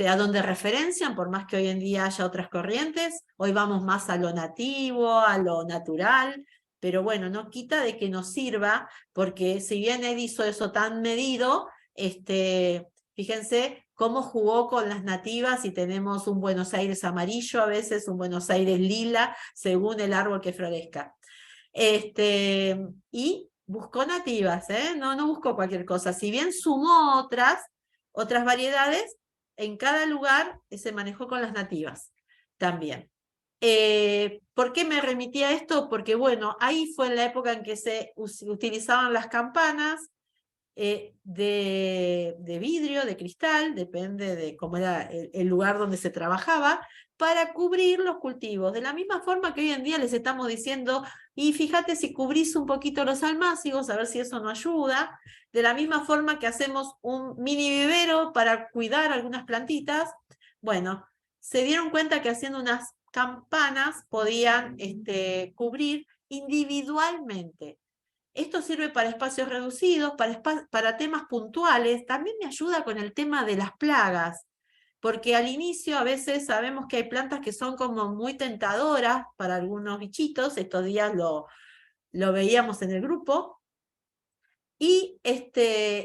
S1: a donde referencian, por más que hoy en día haya otras corrientes. Hoy vamos más a lo nativo, a lo natural, pero bueno, no quita de que nos sirva, porque si bien él hizo eso tan medido, fíjense cómo jugó con las nativas y tenemos un Buenos Aires amarillo a veces, un Buenos Aires lila, según el árbol que florezca. Y buscó nativas, no buscó cualquier cosa. Si bien sumó otras variedades, en cada lugar se manejó con las nativas también. ¿Por qué me remití a esto? Porque bueno, ahí fue en la época en que se utilizaban las campanas, de vidrio, de cristal, depende de cómo era el lugar donde se trabajaba, para cubrir los cultivos. De la misma forma que hoy en día les estamos diciendo, y fíjate si cubrís un poquito los almácigos, a ver si eso no ayuda. De la misma forma que hacemos un mini vivero para cuidar algunas plantitas, bueno, se dieron cuenta que haciendo unas campanas podían cubrir individualmente. Esto sirve para espacios reducidos, para temas puntuales. También me ayuda con el tema de las plagas, porque al inicio a veces sabemos que hay plantas que son como muy tentadoras para algunos bichitos. Estos días lo veíamos en el grupo. Y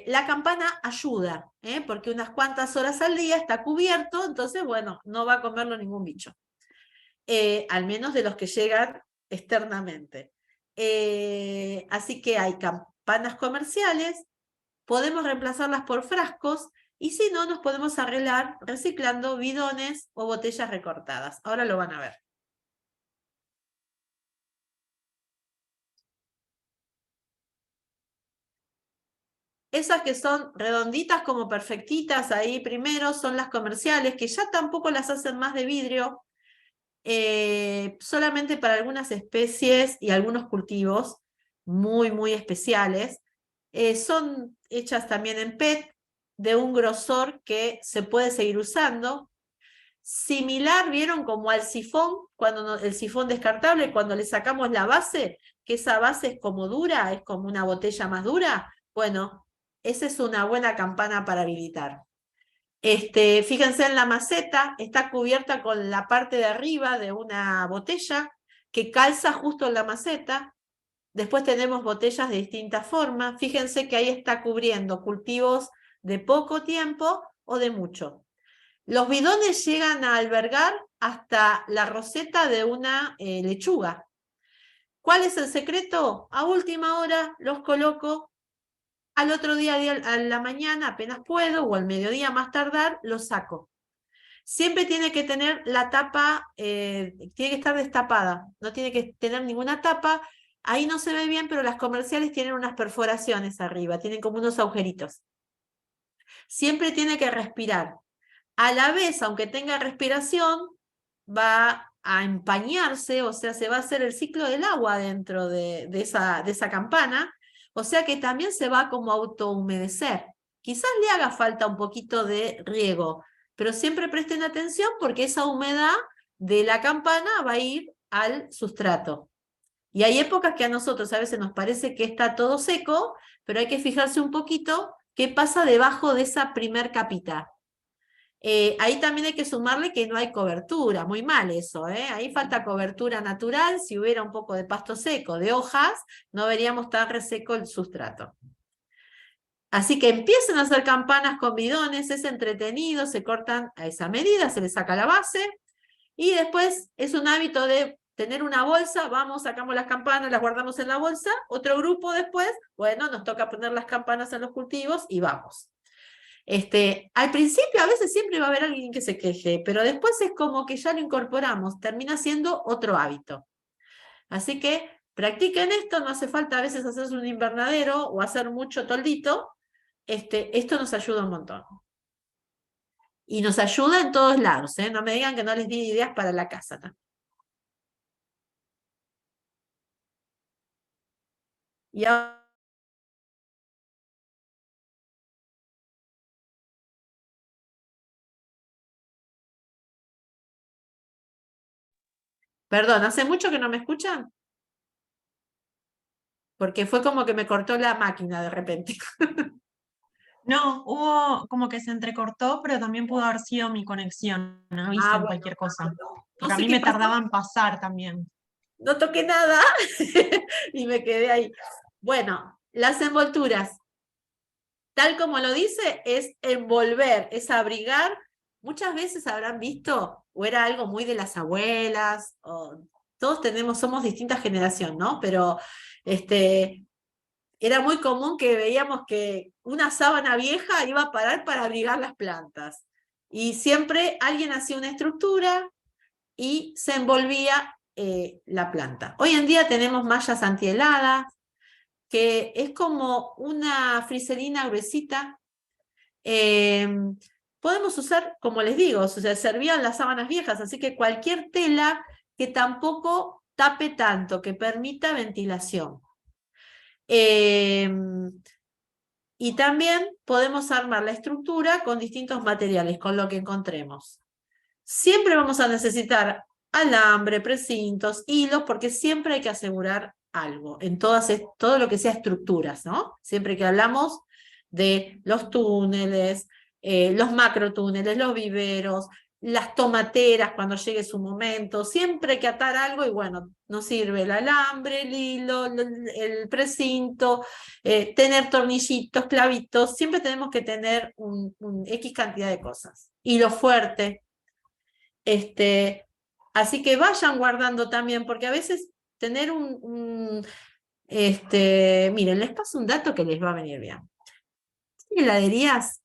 S1: la campana ayuda, porque unas cuantas horas al día está cubierto, entonces, bueno, no va a comerlo ningún bicho. Al menos de los que llegan externamente. Así que hay campanas comerciales, podemos reemplazarlas por frascos Y si no, nos podemos arreglar reciclando bidones o botellas recortadas. Ahora lo van a ver. Esas que son redonditas como perfectitas ahí primero son las comerciales, que ya tampoco las hacen más de vidrio, solamente para algunas especies y algunos cultivos muy especiales. Son hechas también en PET, de un grosor que se puede seguir usando. Similar, ¿vieron? Como al sifón, cuando el sifón descartable, cuando le sacamos la base, que esa base es como dura, es como una botella más dura. Bueno, esa es una buena campana para habilitar. Fíjense en la maceta, está cubierta con la parte de arriba de una botella que calza justo en la maceta. Después tenemos botellas de distintas formas. Fíjense que ahí está cubriendo cultivos de poco tiempo o de mucho. Los bidones llegan a albergar hasta la roseta de una lechuga. ¿Cuál es el secreto? A última hora los coloco, al otro día a la mañana, apenas puedo, o al mediodía más tardar, los saco. Siempre tiene que tener la tapa, tiene que estar destapada, no tiene que tener ninguna tapa. Ahí no se ve bien, pero las comerciales tienen unas perforaciones arriba, tienen como unos agujeritos. Siempre tiene que respirar. A la vez, aunque tenga respiración, va a empañarse, o sea, se va a hacer el ciclo del agua dentro de esa campana, o sea que también se va como a autohumedecer. Quizás le haga falta un poquito de riego, pero siempre presten atención porque esa humedad de la campana va a ir al sustrato. Y hay épocas que a nosotros a veces nos parece que está todo seco, pero hay que fijarse un poquito qué pasa debajo de esa primer capita. Ahí también hay que sumarle que no hay cobertura, muy mal eso, ¿eh? Ahí falta cobertura natural, si hubiera un poco de pasto seco, de hojas, no veríamos tan reseco el sustrato. Así que empiecen a hacer campanas con bidones, es entretenido, se cortan a esa medida, se les saca la base, y después es un hábito de tener una bolsa, vamos, sacamos las campanas, las guardamos en la bolsa, otro grupo después, bueno, nos toca poner las campanas en los cultivos y vamos. Al principio a veces siempre va a haber alguien que se queje, pero después es como que ya lo incorporamos, termina siendo otro hábito. Así que practiquen esto, no hace falta a veces hacerse un invernadero o hacer mucho toldito, esto nos ayuda un montón. Y nos ayuda en todos lados, ¿eh? No me digan que no les di ideas para la casa, ¿no? Y ahora, perdón, ¿hace mucho que no me escuchan? Porque fue como que me cortó la máquina de repente.
S2: No, hubo como que se entrecortó, pero también pudo haber sido mi conexión, no
S1: Ah,
S2: avisen
S1: bueno,
S2: cualquier cosa.
S1: no
S2: Porque a
S1: sé
S2: mí
S1: qué
S2: me
S1: pasó,
S2: tardaba en pasar también.
S1: no toqué nada y me quedé ahí. Bueno, las envolturas, tal como lo dice, es envolver, es abrigar. Muchas veces habrán visto, o era algo muy de las abuelas, o todos somos distintas generaciones, ¿no? Pero era muy común que veíamos que una sábana vieja iba a parar para abrigar las plantas. Y siempre alguien hacía una estructura y se envolvía la planta. Hoy en día tenemos mallas antiheladas, que es como una friselina gruesita. Eh, Podemos usar, como les digo, o sea, servían las sábanas viejas, así que cualquier tela que tampoco tape tanto, que permita ventilación. Eh, y también podemos armar la estructura con distintos materiales, con lo que encontremos. Siempre vamos a necesitar alambre, precintos, hilos, porque siempre hay que asegurar algo en todo lo que sea estructuras, ¿no? Siempre que hablamos de los túneles, los macrotúneles, los viveros, las tomateras cuando llegue su momento, siempre hay que atar algo y bueno, nos sirve el alambre, el hilo, el precinto, tener tornillitos, clavitos, siempre tenemos que tener un X cantidad de cosas. Hilo fuerte, así que vayan guardando también, porque a veces tener miren, les paso un dato que les va a venir bien. Heladerías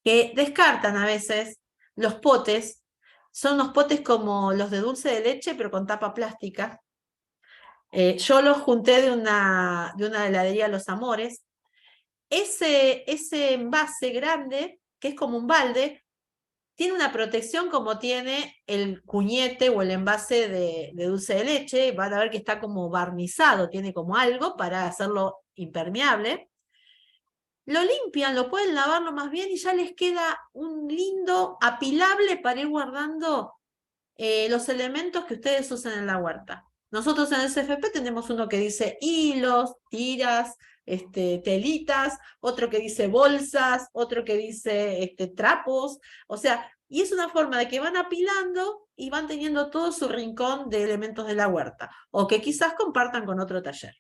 S1: que descartan a veces los potes. Son los potes como los de dulce de leche, pero con tapa plástica. Yo los junté de una heladería Los Amores. Ese envase grande, que es como un balde, tiene una protección como tiene el cuñete o el envase de dulce de leche. Van a ver que está como barnizado, tiene como algo para hacerlo impermeable. Lo limpian, lo pueden lavarlo más bien y ya les queda un lindo apilable para ir guardando los elementos que ustedes usan en la huerta. Nosotros en el CFP tenemos uno que dice hilos, tiras, telitas, otro que dice bolsas, otro que dice trapos, o sea, y es una forma de que van apilando y van teniendo todo su rincón de elementos de la huerta, o que quizás compartan con otro taller.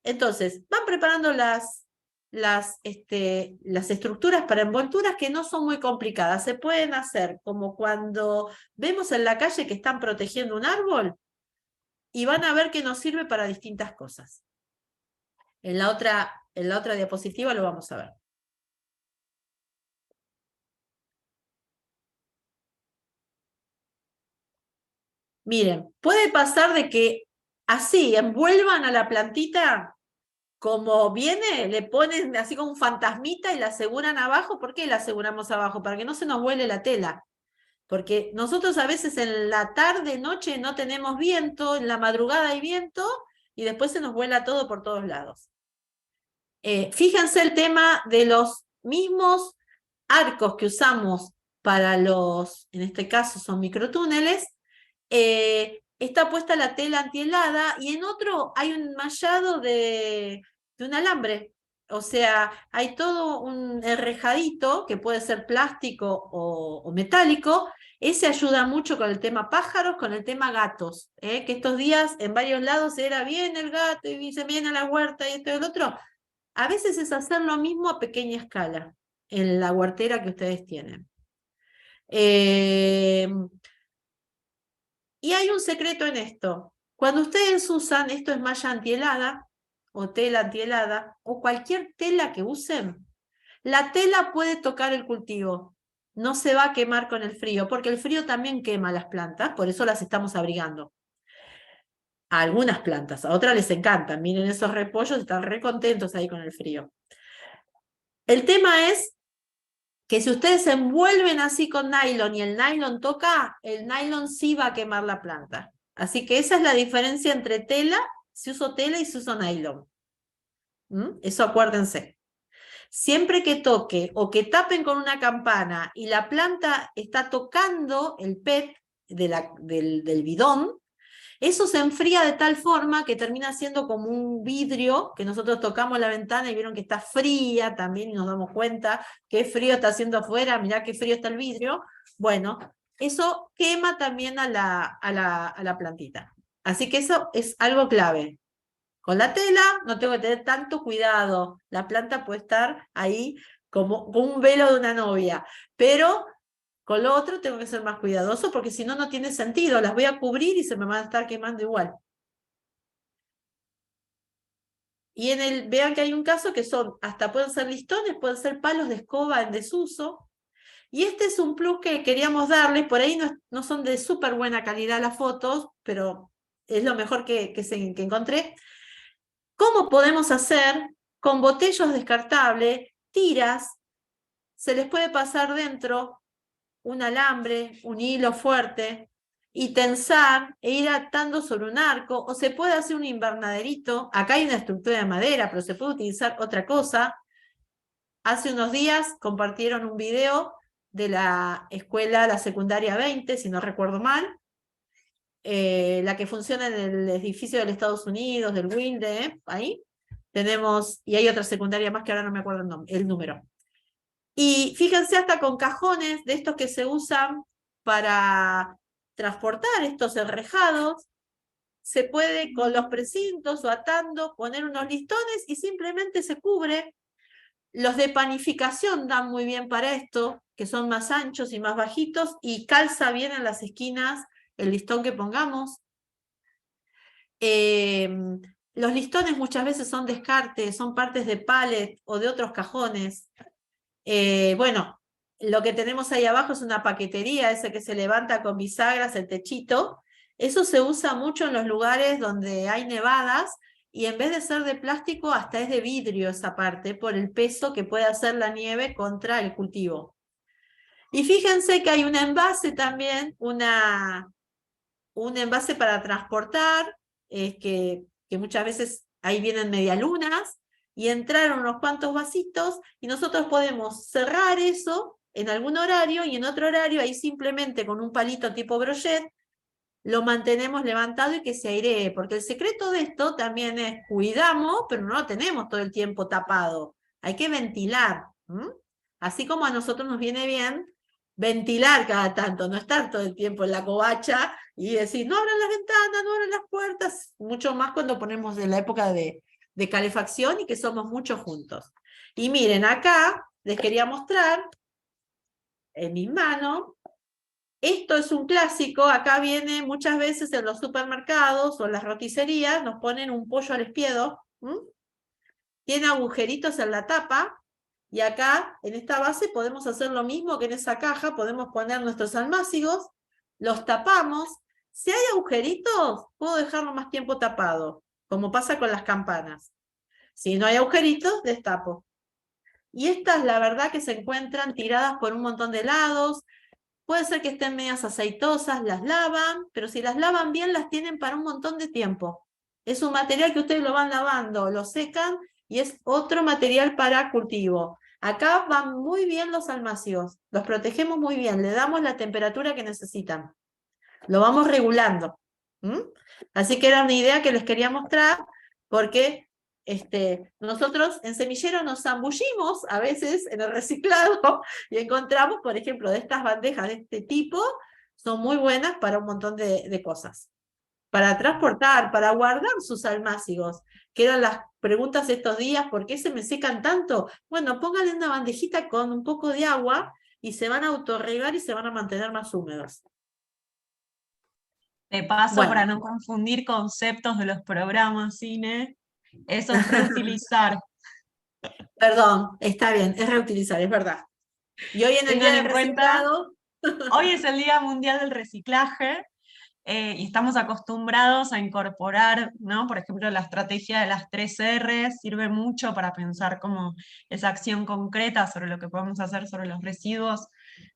S1: Entonces, van preparando las estructuras para envolturas que no son muy complicadas. Se pueden hacer como cuando vemos en la calle que están protegiendo un árbol y van a ver que nos sirve para distintas cosas. En la otra diapositiva lo vamos a ver. Miren, puede pasar de que así envuelvan a la plantita como viene, le ponen así como un fantasmita y la aseguran abajo. ¿Por qué la aseguramos abajo? Para que no se nos vuele la tela. Porque nosotros a veces en la tarde, noche no tenemos viento, en la madrugada hay viento y después se nos vuela todo por todos lados. Fíjense el tema de los mismos arcos que usamos para en este caso son microtúneles. Está puesta la tela antihelada y en otro hay un mallado de un alambre. O sea, hay todo un enrejadito que puede ser plástico o metálico. Ese ayuda mucho con el tema pájaros, con el tema gatos, que estos días en varios lados era bien el gato y se viene a la huerta y esto y el otro. A veces es hacer lo mismo a pequeña escala en la huertera que ustedes tienen. Y hay un secreto en esto. Cuando ustedes usan, esto es malla antihelada o tela antihelada o cualquier tela que usen, la tela puede tocar el cultivo. No se va a quemar con el frío, porque el frío también quema las plantas, por eso las estamos abrigando. A algunas plantas, a otras les encantan. Miren esos repollos, están re contentos ahí con el frío. El tema es que si ustedes se envuelven así con nylon y el nylon toca, el nylon sí va a quemar la planta. Así que esa es la diferencia entre tela, si uso tela y si uso nylon. Eso acuérdense. Siempre que toque o que tapen con una campana y la planta está tocando el PET del bidón, eso se enfría de tal forma que termina siendo como un vidrio, que nosotros tocamos la ventana y vieron que está fría también y nos damos cuenta qué frío está haciendo afuera, mirá qué frío está el vidrio. Bueno, eso quema también a la plantita. Así que eso es algo clave. Con la tela no tengo que tener tanto cuidado. La planta puede estar ahí como un velo de una novia, pero con lo otro tengo que ser más cuidadoso porque si no, no tiene sentido. Las voy a cubrir y se me van a estar quemando igual. Y vean que hay un caso que hasta pueden ser listones, pueden ser palos de escoba en desuso. Y este es un plus que queríamos darles. Por ahí no son de súper buena calidad las fotos, pero es lo mejor que encontré. ¿Cómo podemos hacer con botellos descartables, tiras? Se les puede pasar dentro un alambre, un hilo fuerte y tensar e ir atando sobre un arco, o se puede hacer un invernaderito. Acá hay una estructura de madera, pero se puede utilizar otra cosa. Hace unos días compartieron un video de la escuela, la secundaria 20, si no recuerdo mal, la que funciona en el edificio del Estados Unidos, del Wilde, ahí tenemos, y hay otra secundaria más que ahora no me acuerdo el número. Y fíjense hasta con cajones de estos que se usan para transportar estos enrejados, se puede con los precintos o atando poner unos listones y simplemente se cubre. Los de panificación dan muy bien para esto, que son más anchos y más bajitos y calza bien en las esquinas el listón que pongamos. Los listones muchas veces son descartes, son partes de pallet o de otros cajones. Bueno, lo que tenemos ahí abajo es una paquetería, ese que se levanta con bisagras, el techito. Eso se usa mucho en los lugares donde hay nevadas y en vez de ser de plástico, hasta es de vidrio esa parte, por el peso que puede hacer la nieve contra el cultivo. Y fíjense que hay un envase también, un envase para transportar, que muchas veces ahí vienen medialunas, y entraron unos cuantos vasitos, y nosotros podemos cerrar eso en algún horario, y en otro horario, ahí simplemente con un palito tipo brochet, lo mantenemos levantado y que se airee, porque el secreto de esto también es cuidamos, pero no lo tenemos todo el tiempo tapado. Hay que ventilar. Así como a nosotros nos viene bien ventilar cada tanto, no estar todo el tiempo en la covacha y decir, no abran las ventanas, no abran las puertas, mucho más cuando ponemos en la época de calefacción y que somos muchos juntos. Y miren, acá les quería mostrar en mis manos. Esto es un clásico, acá viene muchas veces en los supermercados o en las roticerías, nos ponen un pollo al espiedo, tiene agujeritos en la tapa, y acá en esta base podemos hacer lo mismo que en esa caja, podemos poner nuestros almácigos, los tapamos, si hay agujeritos, puedo dejarlo más tiempo tapado, como pasa con las campanas. Si no hay agujeritos, destapo. Y estas, la verdad, que se encuentran tiradas por un montón de lados. Puede ser que estén medias aceitosas, las lavan, pero si las lavan bien, las tienen para un montón de tiempo. Es un material que ustedes lo van lavando, lo secan y es otro material para cultivo. Acá van muy bien los almácigos, los protegemos muy bien, le damos la temperatura que necesitan. Lo vamos regulando. Así que era una idea que les quería mostrar porque nosotros en Semillero nos zambullimos a veces en el reciclado y encontramos, por ejemplo, de estas bandejas de este tipo, son muy buenas para un montón de cosas. Para transportar, para guardar sus almácigos, que eran las preguntas estos días, ¿por qué se me secan tanto? Bueno, pónganle una bandejita con un poco de agua y se van a autorregar y se van a mantener más húmedos.
S2: De paso, para
S1: Bueno,
S2: no confundir conceptos de los programas cine, eso es reutilizar.
S1: perdón, está bien, es reutilizar, es verdad. Y hoy en el Día
S2: Tengan
S1: del
S2: en cuenta,
S1: Reciclado,
S2: hoy es el Día Mundial del Reciclaje y estamos acostumbrados a incorporar, ¿no? Por ejemplo, la estrategia de las 3 R sirve mucho para pensar como esa acción concreta sobre lo que podemos hacer sobre los residuos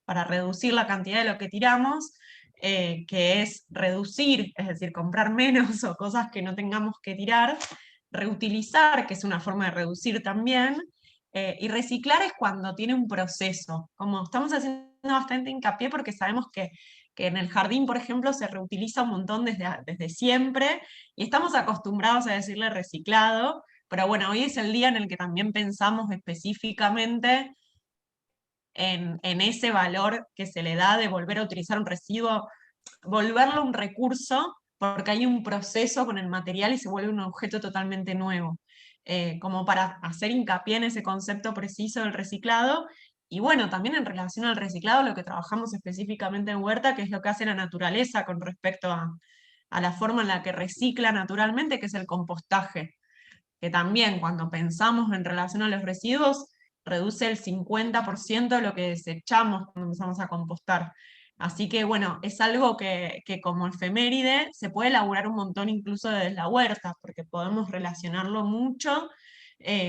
S2: para reducir la cantidad de lo que tiramos, que es reducir, es decir, comprar menos o cosas que no tengamos que tirar, reutilizar, que es una forma de reducir también, y reciclar es cuando tiene un proceso. Como estamos haciendo bastante hincapié porque sabemos que en el jardín, por ejemplo, se reutiliza un montón desde siempre y estamos acostumbrados a decirle reciclado, pero bueno, hoy es el día en el que también pensamos específicamente en ese valor que se le da de volver a utilizar un residuo, volverlo un recurso, porque hay un proceso con el material y se vuelve un objeto totalmente nuevo. Como para hacer hincapié en ese concepto preciso del reciclado. Y bueno, también en relación al reciclado, lo que trabajamos específicamente en Huerta, que es lo que hace la naturaleza con respecto a la forma en la que recicla naturalmente, que es el compostaje, que también cuando pensamos en relación a los residuos, reduce el 50% de lo que desechamos cuando empezamos a compostar. Así que bueno, es algo que como efeméride se puede elaborar un montón incluso desde la huerta, porque podemos relacionarlo mucho,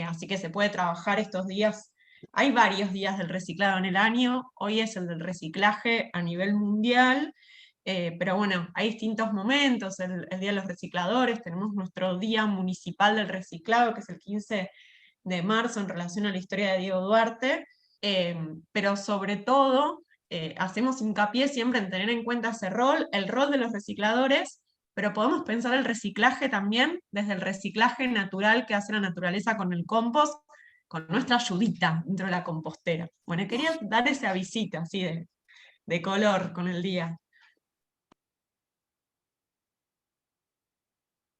S2: así que se puede trabajar estos días. Hay varios días del reciclado en el año, hoy es el del reciclaje a nivel mundial, pero bueno, hay distintos momentos, el Día de los Recicladores, tenemos nuestro Día Municipal del Reciclado, que es el 15 de marzo en relación a la historia de Diego Duarte, pero sobre todo hacemos hincapié siempre en tener en cuenta ese rol, el rol de los recicladores, pero podemos pensar el reciclaje también desde el reciclaje natural que hace la naturaleza con el compost, con nuestra ayudita dentro de la compostera. Bueno, quería dar esa visita así de color con el día.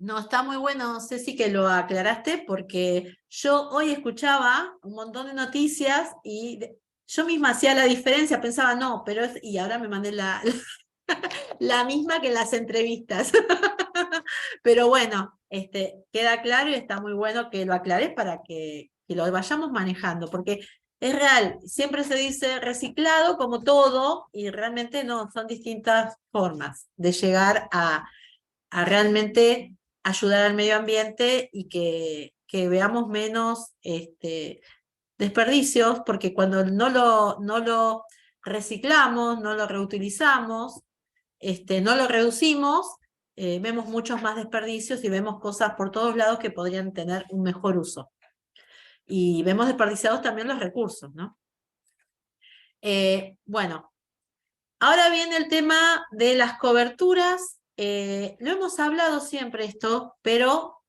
S1: no, está muy bueno, Ceci, que lo aclaraste, porque yo hoy escuchaba un montón de noticias y yo misma hacía la diferencia, pensaba, no, pero es, y ahora me mandé la misma que en las entrevistas. Pero bueno, queda claro y está muy bueno que lo aclares para que lo vayamos manejando, porque es real, siempre se dice reciclado como todo, y realmente no, son distintas formas de llegar a realmente ayudar al medio ambiente y que veamos menos desperdicios, porque cuando no lo reciclamos, no lo reutilizamos, no lo reducimos, vemos muchos más desperdicios y vemos cosas por todos lados que podrían tener un mejor uso. Y vemos desperdiciados también los recursos, ¿no? Bueno, ahora viene el tema de las coberturas. Lo hemos hablado siempre esto, pero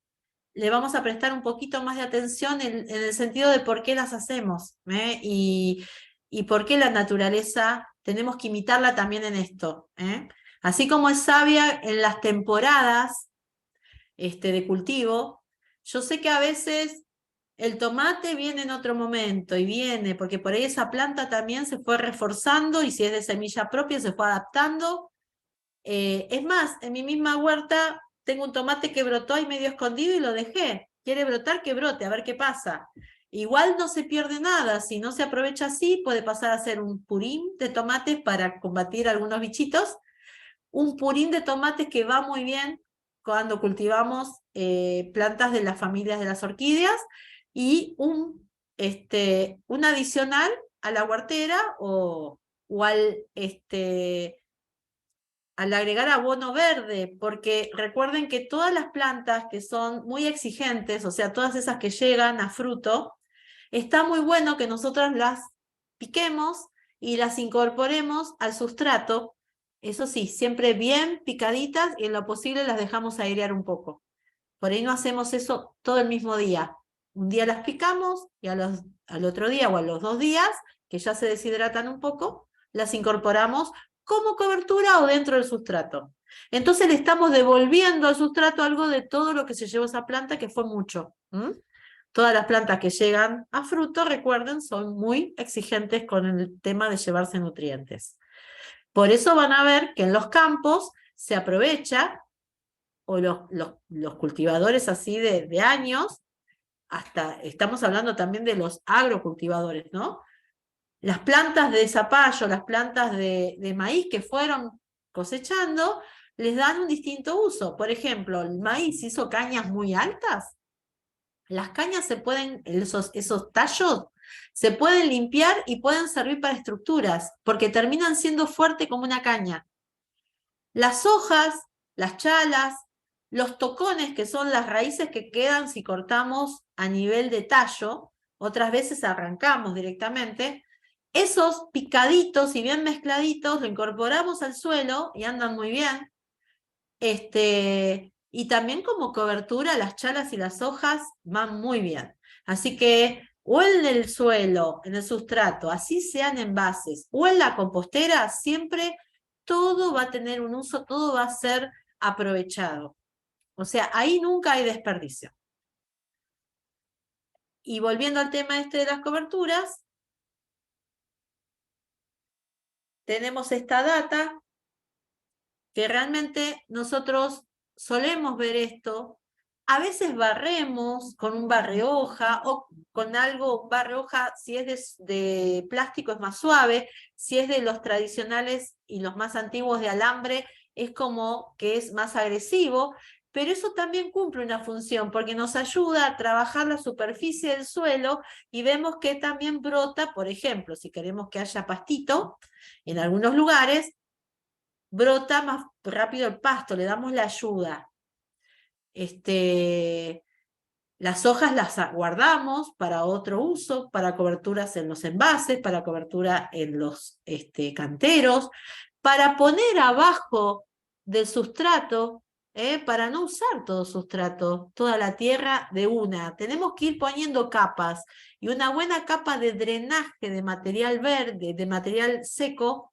S1: le vamos a prestar un poquito más de atención en el sentido de por qué las hacemos, ¿eh? Y por qué la naturaleza tenemos que imitarla también en esto, ¿eh? Así como es sabia en las temporadas de cultivo, yo sé que a veces el tomate viene en otro momento y viene, porque por ahí esa planta también se fue reforzando y si es de semilla propia se fue adaptando. Es más, en mi misma huerta tengo un tomate que brotó ahí medio escondido y lo dejé. Quiere brotar, que brote, a ver qué pasa. Igual no se pierde nada, si no se aprovecha así, puede pasar a ser un purín de tomates para combatir algunos bichitos. Un purín de tomates que va muy bien cuando cultivamos plantas de las familias de las orquídeas y un adicional a la huertera o al agregar abono verde, porque recuerden que todas las plantas que son muy exigentes, o sea, todas esas que llegan a fruto, está muy bueno que nosotras las piquemos y las incorporemos al sustrato. Eso sí, siempre bien picaditas y en lo posible las dejamos airear un poco. Por ahí no hacemos eso todo el mismo día. Un día las picamos y al otro día o a los 2 días, que ya se deshidratan un poco, las incorporamos como cobertura o dentro del sustrato. Entonces le estamos devolviendo al sustrato algo de todo lo que se llevó esa planta, que fue mucho. Todas las plantas que llegan a fruto, recuerden, son muy exigentes con el tema de llevarse nutrientes. Por eso van a ver que en los campos se aprovecha, o los cultivadores así de años, hasta estamos hablando también de los agrocultivadores, ¿no? Las plantas de zapallo, las plantas de maíz que fueron cosechando, les dan un distinto uso. Por ejemplo, el maíz hizo cañas muy altas. Las cañas se pueden, esos tallos, se pueden limpiar y pueden servir para estructuras, porque terminan siendo fuertes como una caña. Las hojas, las chalas, los tocones, que son las raíces que quedan si cortamos a nivel de tallo, otras veces arrancamos directamente, esos picaditos y bien mezcladitos lo incorporamos al suelo y andan muy bien. Y también como cobertura las chalas y las hojas van muy bien. Así que o en el suelo, en el sustrato, así sean envases, o en la compostera, siempre todo va a tener un uso, todo va a ser aprovechado. O sea, ahí nunca hay desperdicio. Y volviendo al tema de las coberturas, tenemos esta data que realmente nosotros solemos ver esto. A veces barremos con un barrehoja o con algo, barrehoja, si es de plástico es más suave, si es de los tradicionales y los más antiguos de alambre, es como que es más agresivo, pero eso también cumple una función porque nos ayuda a trabajar la superficie del suelo y vemos que también brota, por ejemplo, si queremos que haya pastito, en algunos lugares, brota más rápido el pasto, le damos la ayuda. Las hojas las guardamos para otro uso, para coberturas en los envases, para cobertura en los canteros, para poner abajo del sustrato, para no usar todo sustrato, toda la tierra de una. Tenemos que ir poniendo capas y una buena capa de drenaje de material verde, de material seco,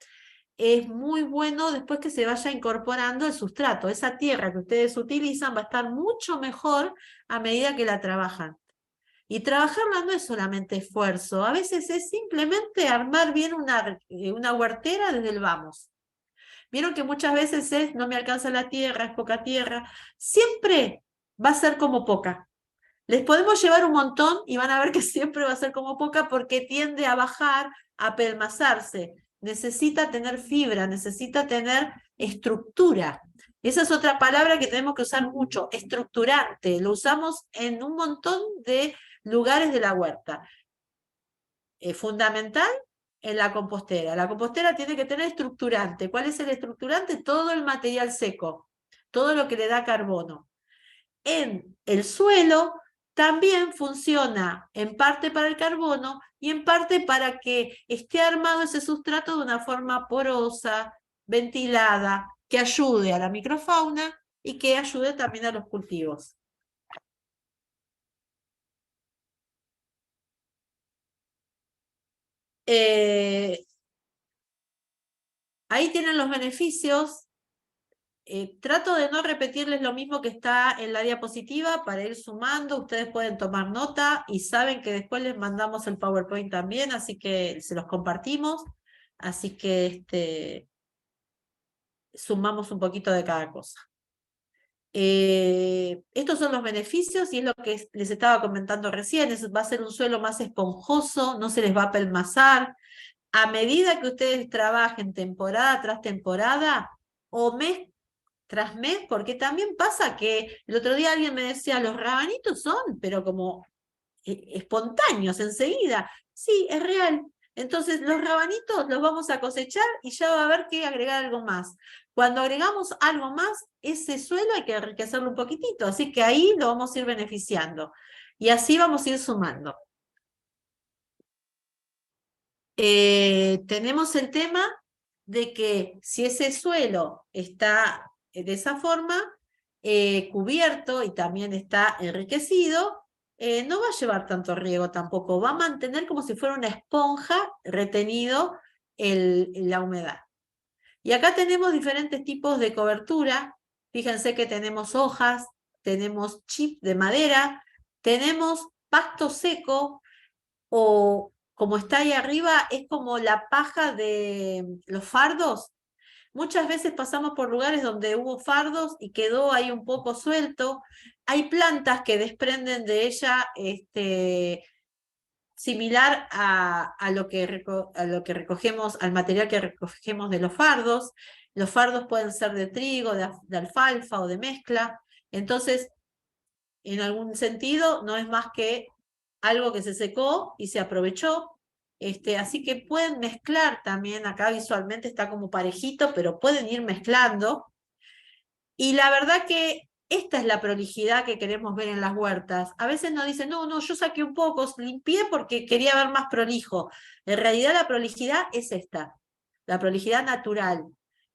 S1: es muy bueno después que se vaya incorporando el sustrato. Esa tierra que ustedes utilizan va a estar mucho mejor a medida que la trabajan. Y trabajarla no es solamente esfuerzo, a veces es simplemente armar bien una huertera desde el vamos. Vieron que muchas veces es, no me alcanza la tierra, es poca tierra. Siempre va a ser como poca. Les podemos llevar un montón y van a ver que siempre va a ser como poca porque tiende a bajar, a pelmazarse. Necesita tener fibra, necesita tener estructura. Esa es otra palabra que tenemos que usar mucho, estructurante. Lo usamos en un montón de lugares de la huerta. Fundamental en la compostera. La compostera tiene que tener estructurante. ¿Cuál es el estructurante? Todo el material seco, todo lo que le da carbono. En el suelo también funciona en parte para el carbono y en parte para que esté armado ese sustrato de una forma porosa, ventilada, que ayude a la microfauna y que ayude también a los cultivos. Ahí tienen los beneficios. Trato de no repetirles lo mismo que está en la diapositiva para ir sumando. Ustedes pueden tomar nota y saben que después les mandamos el PowerPoint también, así que se los compartimos. Así que sumamos un poquito de cada cosa. Estos son los beneficios y es lo que les estaba comentando recién. Va a ser un suelo más esponjoso, no se les va a pelmazar. A medida que ustedes trabajen temporada tras temporada o mes tras mes, porque también pasa que el otro día alguien me decía, los rabanitos son, pero como espontáneos enseguida. Sí, es real. Entonces, los rabanitos los vamos a cosechar y ya va a haber que agregar algo más. Cuando agregamos algo más, ese suelo hay que enriquecerlo un poquitito, así que ahí lo vamos a ir beneficiando. Y así vamos a ir sumando. Tenemos el tema de que si ese suelo está de esa forma, cubierto y también está enriquecido, no va a llevar tanto riego tampoco, va a mantener como si fuera una esponja retenido la humedad. Y acá tenemos diferentes tipos de cobertura. Fíjense que tenemos hojas, tenemos chip de madera, tenemos pasto seco, o como está ahí arriba, es como la paja de los fardos. Muchas veces pasamos por lugares donde hubo fardos y quedó ahí un poco suelto. Hay plantas que desprenden de ella similar a lo que recogemos, al material que recogemos de los fardos. Los fardos pueden ser de trigo, de alfalfa o de mezcla. Entonces, en algún sentido, no es más que algo que se secó y se aprovechó. Así que pueden mezclar también, acá visualmente está como parejito, pero pueden ir mezclando. Y la verdad que esta es la prolijidad que queremos ver en las huertas. A veces nos dicen, no, yo saqué un poco, limpié porque quería ver más prolijo. En realidad la prolijidad es esta, la prolijidad natural.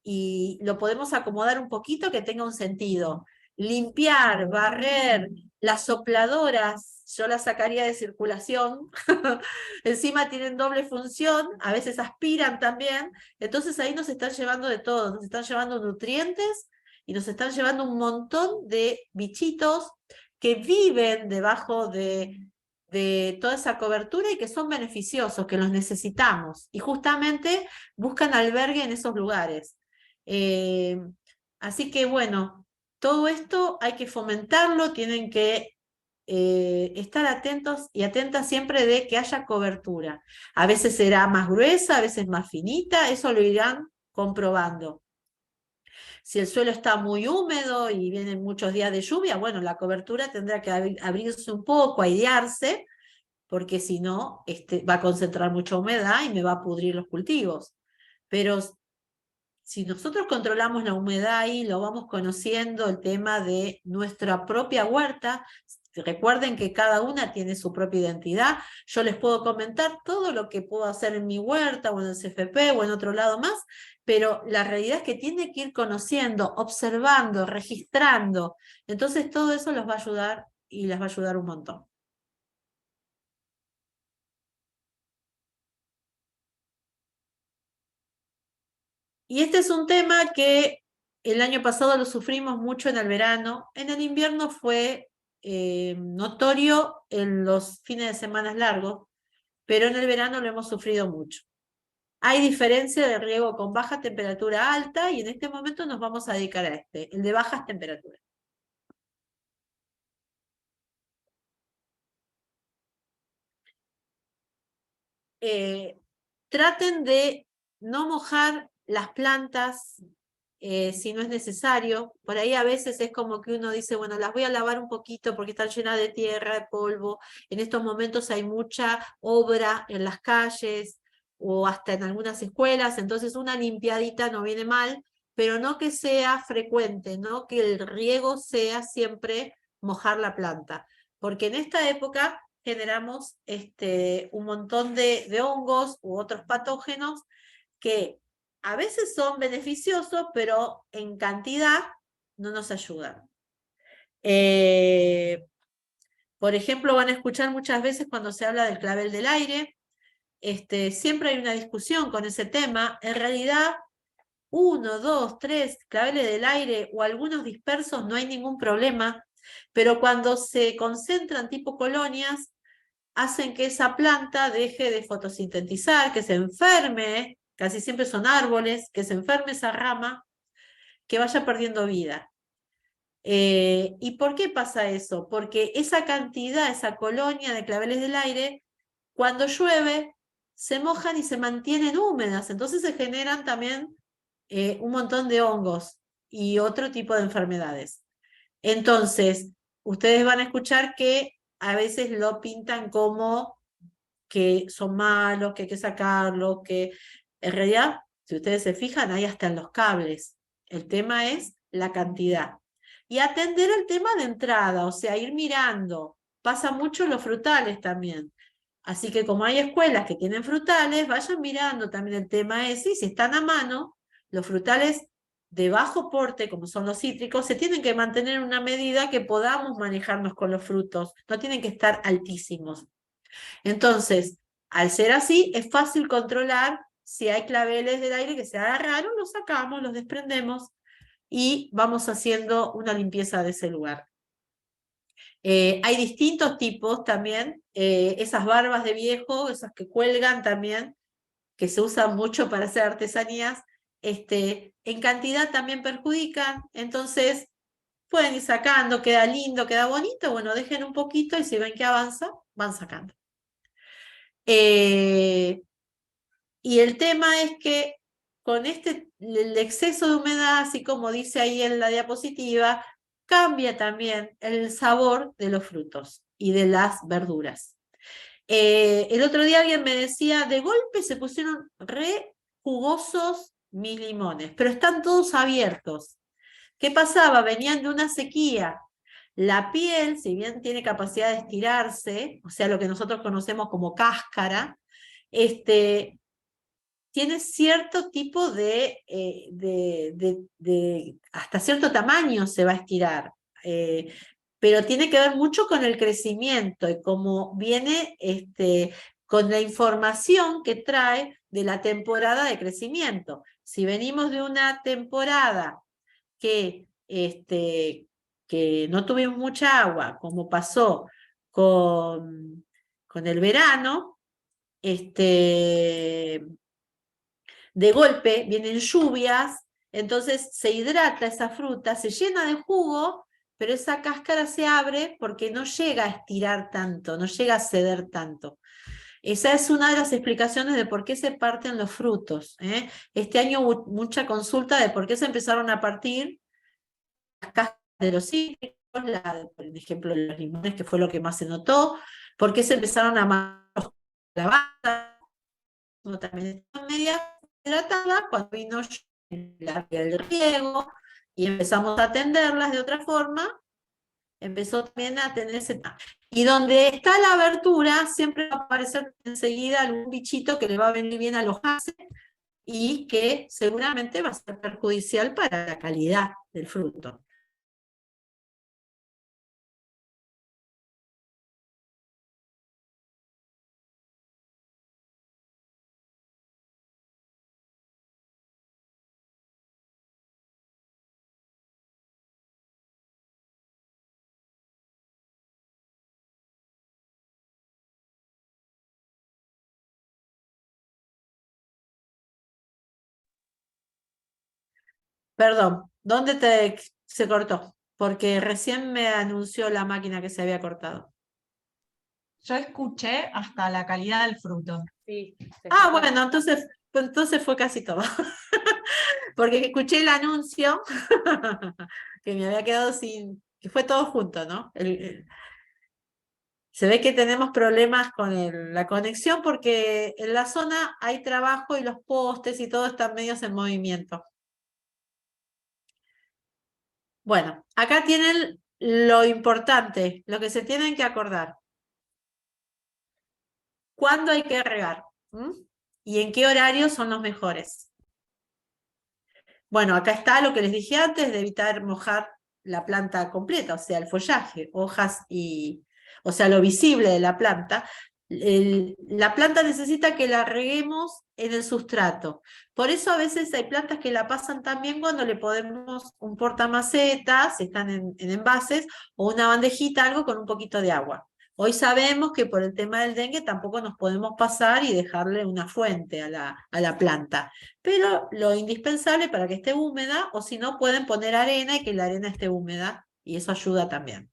S1: Y lo podemos acomodar un poquito que tenga un sentido. Limpiar, barrer, las sopladoras, yo las sacaría de circulación. Encima tienen doble función, a veces aspiran también. Entonces ahí nos están llevando de todo, nos están llevando nutrientes y nos están llevando un montón de bichitos que viven debajo de toda esa cobertura y que son beneficiosos, que los necesitamos. Y justamente buscan albergue en esos lugares. Así que bueno, todo esto hay que fomentarlo, tienen que estar atentos y atentas siempre de que haya cobertura. A veces será más gruesa, a veces más finita, eso lo irán comprobando. Si el suelo está muy húmedo y vienen muchos días de lluvia, bueno, la cobertura tendrá que abrirse un poco, airearse, porque si no, va a concentrar mucha humedad y me va a pudrir los cultivos. Pero si nosotros controlamos la humedad y lo vamos conociendo, el tema de nuestra propia huerta, recuerden que cada una tiene su propia identidad. Yo les puedo comentar todo lo que puedo hacer en mi huerta o en el CFP o en otro lado más, pero la realidad es que tiene que ir conociendo, observando, registrando. Entonces todo eso los va a ayudar y les va a ayudar un montón. Y este es un tema que el año pasado lo sufrimos mucho en el verano. En el invierno fue notorio en los fines de semana largos, pero en el verano lo hemos sufrido mucho. Hay diferencia de riego con baja temperatura alta y en este momento nos vamos a dedicar a este, el de bajas temperaturas. Traten de no mojar las plantas si no es necesario. Por ahí a veces es como que uno dice, bueno, las voy a lavar un poquito porque están llenas de tierra, de polvo. En estos momentos hay mucha obra en las calles o hasta en algunas escuelas, entonces una limpiadita no viene mal, pero no que sea frecuente, no que el riego sea siempre mojar la planta, porque en esta época generamos un montón de hongos u otros patógenos que a veces son beneficiosos, pero en cantidad no nos ayudan. Por ejemplo, van a escuchar muchas veces cuando se habla del clavel del aire, siempre hay una discusión con ese tema. En realidad, 1, 2, 3 claveles del aire o algunos dispersos no hay ningún problema, pero cuando se concentran tipo colonias, hacen que esa planta deje de fotosintetizar, que se enferme, casi siempre son árboles, que se enferme esa rama, que vaya perdiendo vida. ¿Y por qué pasa eso? Porque esa cantidad, esa colonia de claveles del aire, cuando llueve, se mojan y se mantienen húmedas, entonces se generan también un montón de hongos y otro tipo de enfermedades. Entonces, ustedes van a escuchar que a veces lo pintan como que son malos, que hay que sacarlos, que en realidad, si ustedes se fijan, ahí hasta en los cables. El tema es la cantidad. Y atender el tema de entrada, o sea, ir mirando. Pasa mucho en los frutales también. Así que como hay escuelas que tienen frutales, vayan mirando también el tema ese, y si están a mano, los frutales de bajo porte, como son los cítricos, se tienen que mantener en una medida que podamos manejarnos con los frutos, no tienen que estar altísimos. Entonces, al ser así, es fácil controlar si hay claveles del aire que se agarraron, los sacamos, los desprendemos y vamos haciendo una limpieza de ese lugar. Hay distintos tipos también, esas barbas de viejo, esas que cuelgan también, que se usan mucho para hacer artesanías, en cantidad también perjudican, entonces pueden ir sacando, queda lindo, queda bonito, bueno, dejen un poquito y si ven que avanza, van sacando. Y el tema es que con el exceso de humedad, así como dice ahí en la diapositiva, cambia también el sabor de los frutos y de las verduras. El otro día alguien me decía, de golpe se pusieron re jugosos mis limones, pero están todos abiertos. ¿Qué pasaba? Venían de una sequía. La piel, si bien tiene capacidad de estirarse, o sea, lo que nosotros conocemos como cáscara, tiene cierto tipo hasta cierto tamaño se va a estirar, pero tiene que ver mucho con el crecimiento y cómo viene con la información que trae de la temporada de crecimiento. Si venimos de una temporada que no tuvimos mucha agua, como pasó con el verano, de golpe vienen lluvias, entonces se hidrata esa fruta, se llena de jugo, pero esa cáscara se abre porque no llega a estirar tanto, no llega a ceder tanto. Esa es una de las explicaciones de por qué se parten los frutos. Este año hubo mucha consulta de por qué se empezaron a partir las cáscaras de los cítricos, por ejemplo, los limones, que fue lo que más se notó, por qué se empezaron a matar la lavanda, también está media hidratada cuando vino el riego y empezamos a atenderlas de otra forma, empezó también a tener ese... Y donde está la abertura, siempre va a aparecer enseguida algún bichito que le va a venir bien a alojarse y que seguramente va a ser perjudicial para la calidad del fruto. Perdón, ¿dónde se cortó? Porque recién me anunció la máquina que se había cortado.
S2: Yo escuché hasta la calidad del fruto.
S1: Sí, ah, bueno, entonces fue casi todo. Porque escuché el anuncio que me había quedado sin, que fue todo junto, ¿no? Se ve que tenemos problemas con la conexión porque en la zona hay trabajo y los postes y todo están medios en movimiento. Bueno, acá tienen lo importante, lo que se tienen que acordar. ¿Cuándo hay que regar? ¿Mm? ¿Y en qué horarios son los mejores? Bueno, acá está lo que les dije antes de evitar mojar la planta completa, o sea, el follaje, hojas y, o sea, lo visible de la planta. La planta necesita que la reguemos en el sustrato. Por eso a veces hay plantas que la pasan también cuando le ponemos un portamacetas, si están en envases, o una bandejita, algo con un poquito de agua. Hoy sabemos que por el tema del dengue tampoco nos podemos pasar y dejarle una fuente a la planta. Pero lo indispensable para que esté húmeda, o si no, pueden poner arena y que la arena esté húmeda, y eso ayuda también.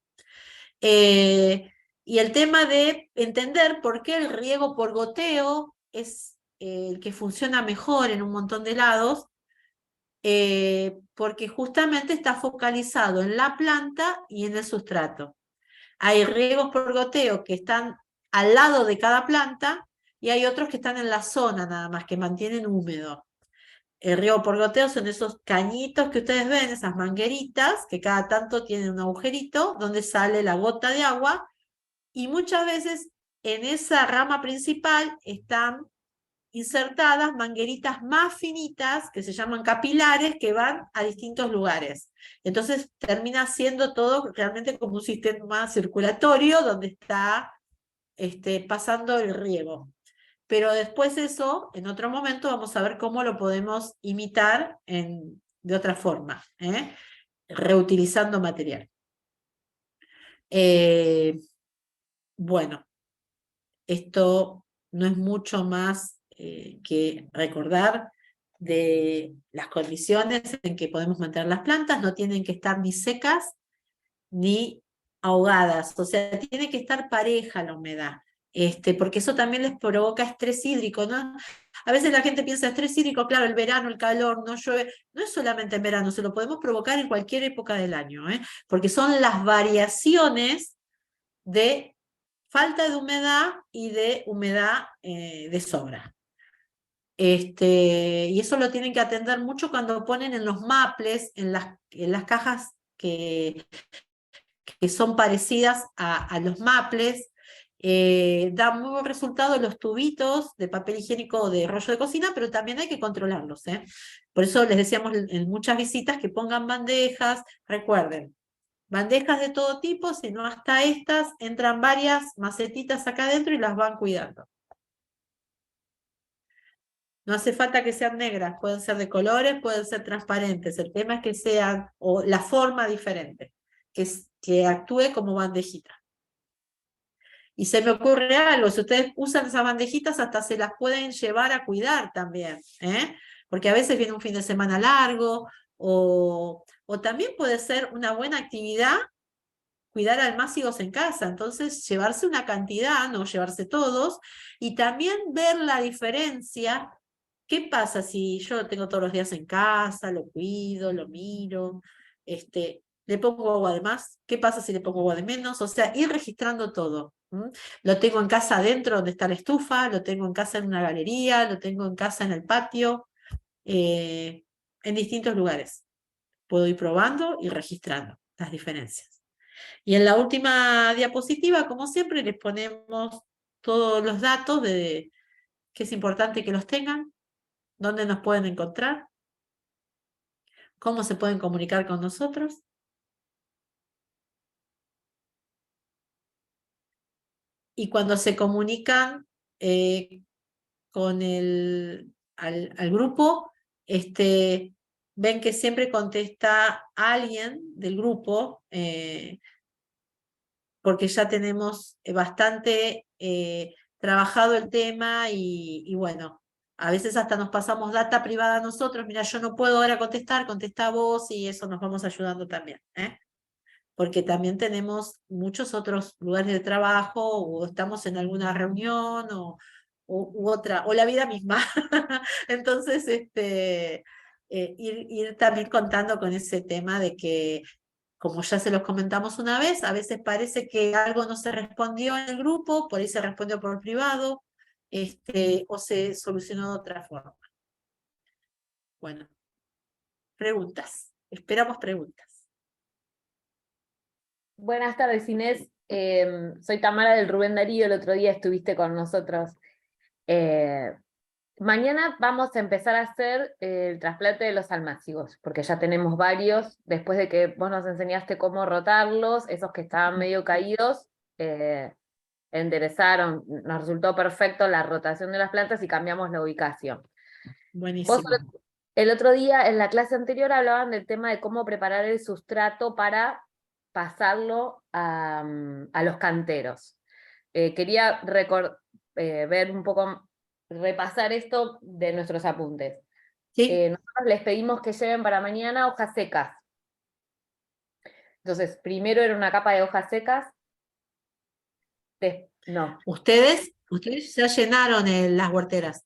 S1: Y el tema de entender por qué el riego por goteo es el que funciona mejor en un montón de lados, porque justamente está focalizado en la planta y en el sustrato. Hay riegos por goteo que están al lado de cada planta y hay otros que están en la zona nada más, que mantienen húmedo. El riego por goteo son esos cañitos que ustedes ven, esas mangueritas, que cada tanto tienen un agujerito donde sale la gota de agua, y muchas veces en esa rama principal están insertadas mangueritas más finitas que se llaman capilares que van a distintos lugares. Entonces termina siendo todo realmente como un sistema circulatorio donde está pasando el riego. Pero después eso, en otro momento, vamos a ver cómo lo podemos imitar de otra forma, reutilizando material. Bueno, esto no es mucho más que recordar de las condiciones en que podemos mantener las plantas. No tienen que estar ni secas ni ahogadas, o sea, tiene que estar pareja la humedad, porque eso también les provoca estrés hídrico, ¿no? A veces la gente piensa estrés hídrico, claro, el verano, el calor, no llueve, no es solamente en verano, se lo podemos provocar en cualquier época del año, porque son las variaciones de falta de humedad y de humedad de sobra. Y eso lo tienen que atender mucho cuando ponen en los maples, en las cajas que son parecidas a los maples. Da muy buen resultado los tubitos de papel higiénico o de rollo de cocina, pero también hay que controlarlos. Por eso les decíamos en muchas visitas que pongan bandejas. Recuerden, bandejas de todo tipo, si no hasta estas, entran varias macetitas acá adentro y las van cuidando. No hace falta que sean negras, pueden ser de colores, pueden ser transparentes. El tema es que sean, o la forma diferente, que actúe como bandejita. Y se me ocurre algo, si ustedes usan esas bandejitas, hasta se las pueden llevar a cuidar también, porque a veces viene un fin de semana largo, o también puede ser una buena actividad cuidar almácigos en casa, entonces llevarse una cantidad, no llevarse todos, y también ver la diferencia. ¿Qué pasa si yo lo tengo todos los días en casa, lo cuido, lo miro, le pongo agua de más? ¿Qué pasa si le pongo agua de menos? O sea, ir registrando todo. Lo tengo en casa adentro donde está la estufa, lo tengo en casa en una galería, lo tengo en casa en el patio, en distintos lugares. Puedo ir probando y registrando las diferencias. Y en la última diapositiva, como siempre, les ponemos todos los datos de que es importante que los tengan, dónde nos pueden encontrar, cómo se pueden comunicar con nosotros. Y cuando se comunican con al grupo, ven que siempre contesta alguien del grupo, porque ya tenemos bastante trabajado el tema y bueno, A veces hasta nos pasamos data privada a nosotros, mira, yo no puedo ahora contestar, contesta vos y eso nos vamos ayudando también, ¿eh? Porque también tenemos muchos otros lugares de trabajo o estamos en alguna reunión u otra, o la vida misma. Entonces, ir también contando con ese tema de que, como ya se los comentamos una vez, a veces parece que algo no se respondió en el grupo, por ahí se respondió por privado, o se solucionó de otra forma. Bueno, preguntas. Esperamos preguntas.
S3: Buenas tardes, Inés. Soy Tamara del Rubén Darío, el otro día estuviste con nosotros. Mañana vamos a empezar a hacer el trasplante de los almácigos, porque ya tenemos varios, después de que vos nos enseñaste cómo rotarlos, esos que estaban medio caídos, enderezaron, nos resultó perfecto la rotación de las plantas y cambiamos la ubicación.
S1: Buenísimo.
S3: Vos el otro día, en la clase anterior, hablaban del tema de cómo preparar el sustrato para pasarlo a los canteros. Quería ver un poco, repasar esto de nuestros apuntes.
S1: ¿Sí?
S3: Nosotros les pedimos que lleven para mañana hojas secas. Entonces, primero era una capa de hojas secas. No.
S1: Ustedes ya llenaron las huerteras.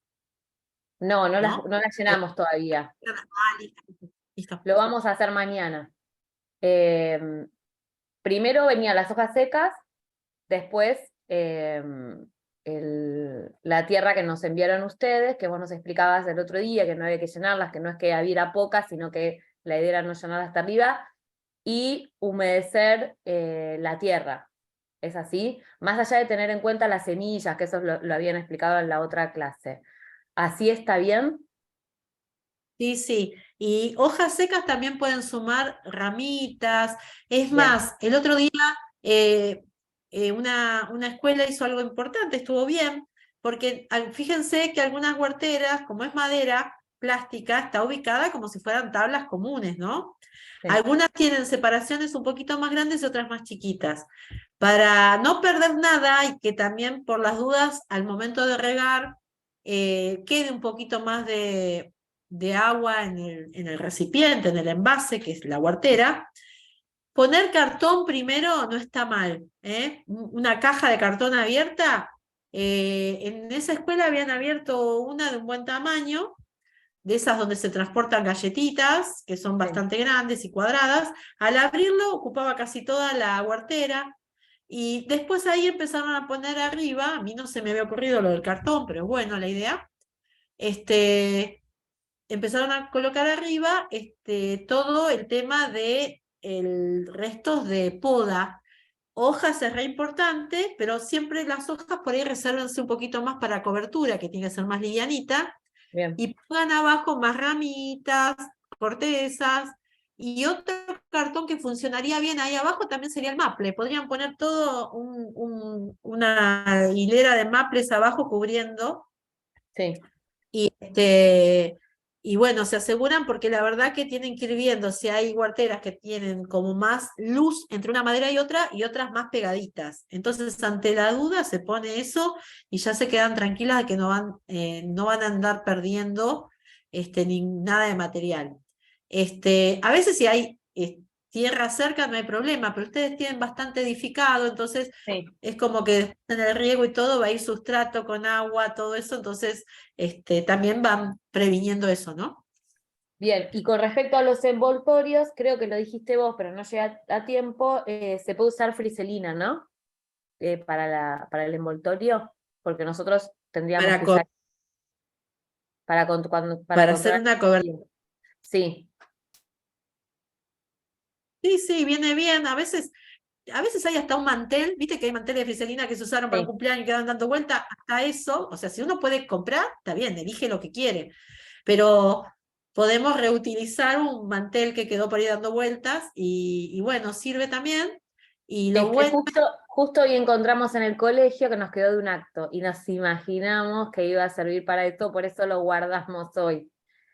S3: No
S1: ¿No?
S3: las llenamos todavía.
S1: Listo.
S3: Lo vamos a hacer mañana. Primero venían las hojas secas, después la tierra que nos enviaron ustedes, que vos nos explicabas el otro día, que no había que llenarlas, que no es que hubiera pocas, sino que la idea era no llenarlas hasta arriba, y humedecer la tierra. ¿Es así? Más allá de tener en cuenta las semillas, que eso lo habían explicado en la otra clase. ¿Así está bien?
S1: Sí, sí. Y hojas secas también pueden sumar ramitas. Es
S3: Bien.
S1: más, el otro día una escuela hizo algo importante, estuvo bien, porque fíjense que algunas huerteras, como es madera plástica, está ubicada como si fueran tablas comunes, ¿no?
S3: Sí.
S1: Algunas tienen separaciones un poquito más grandes y otras más chiquitas. Para no perder nada y que también por las dudas al momento de regar quede un poquito más de agua en el recipiente, en el envase, que es la huertera. Poner cartón primero no está mal, ¿eh? Una caja de cartón abierta. En esa escuela habían abierto una de un buen tamaño, de esas donde se transportan galletitas, que son bastante grandes y cuadradas. Al abrirlo ocupaba casi toda la huertera. Y después ahí empezaron a poner arriba, a mí no se me había ocurrido lo del cartón, pero bueno, la idea. Empezaron a colocar arriba todo el tema de restos de poda. Hojas es re importante, pero siempre las hojas por ahí resérvense un poquito más para cobertura, que tiene que ser más livianita.
S3: Bien.
S1: Y pongan abajo más ramitas, cortezas, y otro cartón que funcionaría bien ahí abajo también sería el maple. Podrían poner todo una hilera de maples abajo cubriendo.
S3: Sí.
S1: Y bueno, se aseguran porque la verdad que tienen que ir viendo si hay huerteras que tienen como más luz entre una madera y otras más pegaditas. Entonces, ante la duda se pone eso y ya se quedan tranquilas de que no van a andar perdiendo nada de material. A veces si hay tierra cerca no hay problema, pero ustedes tienen bastante edificado, entonces
S3: Sí.
S1: es como que en el riego y todo va a ir sustrato con agua, todo eso, entonces también van previniendo eso, ¿no?
S3: Bien, y con respecto a los envoltorios, creo que lo dijiste vos, pero no llega a tiempo, se puede usar friselina, ¿no? Para el envoltorio, porque nosotros tendríamos que usar para
S1: hacer
S3: controlar.
S1: una cobertura.
S3: Sí.
S1: Sí, viene bien. A veces hay hasta un mantel, viste que hay manteles de friselina que se usaron para un cumpleaños y quedan dando vuelta, hasta eso, o sea, si uno puede comprar, está bien, elige lo que quiere, pero podemos reutilizar un mantel que quedó por ahí dando vueltas y bueno, sirve también. Y lo bueno...
S3: Justo hoy encontramos en el colegio que nos quedó de un acto y nos imaginamos que iba a servir para esto, por eso lo guardamos hoy.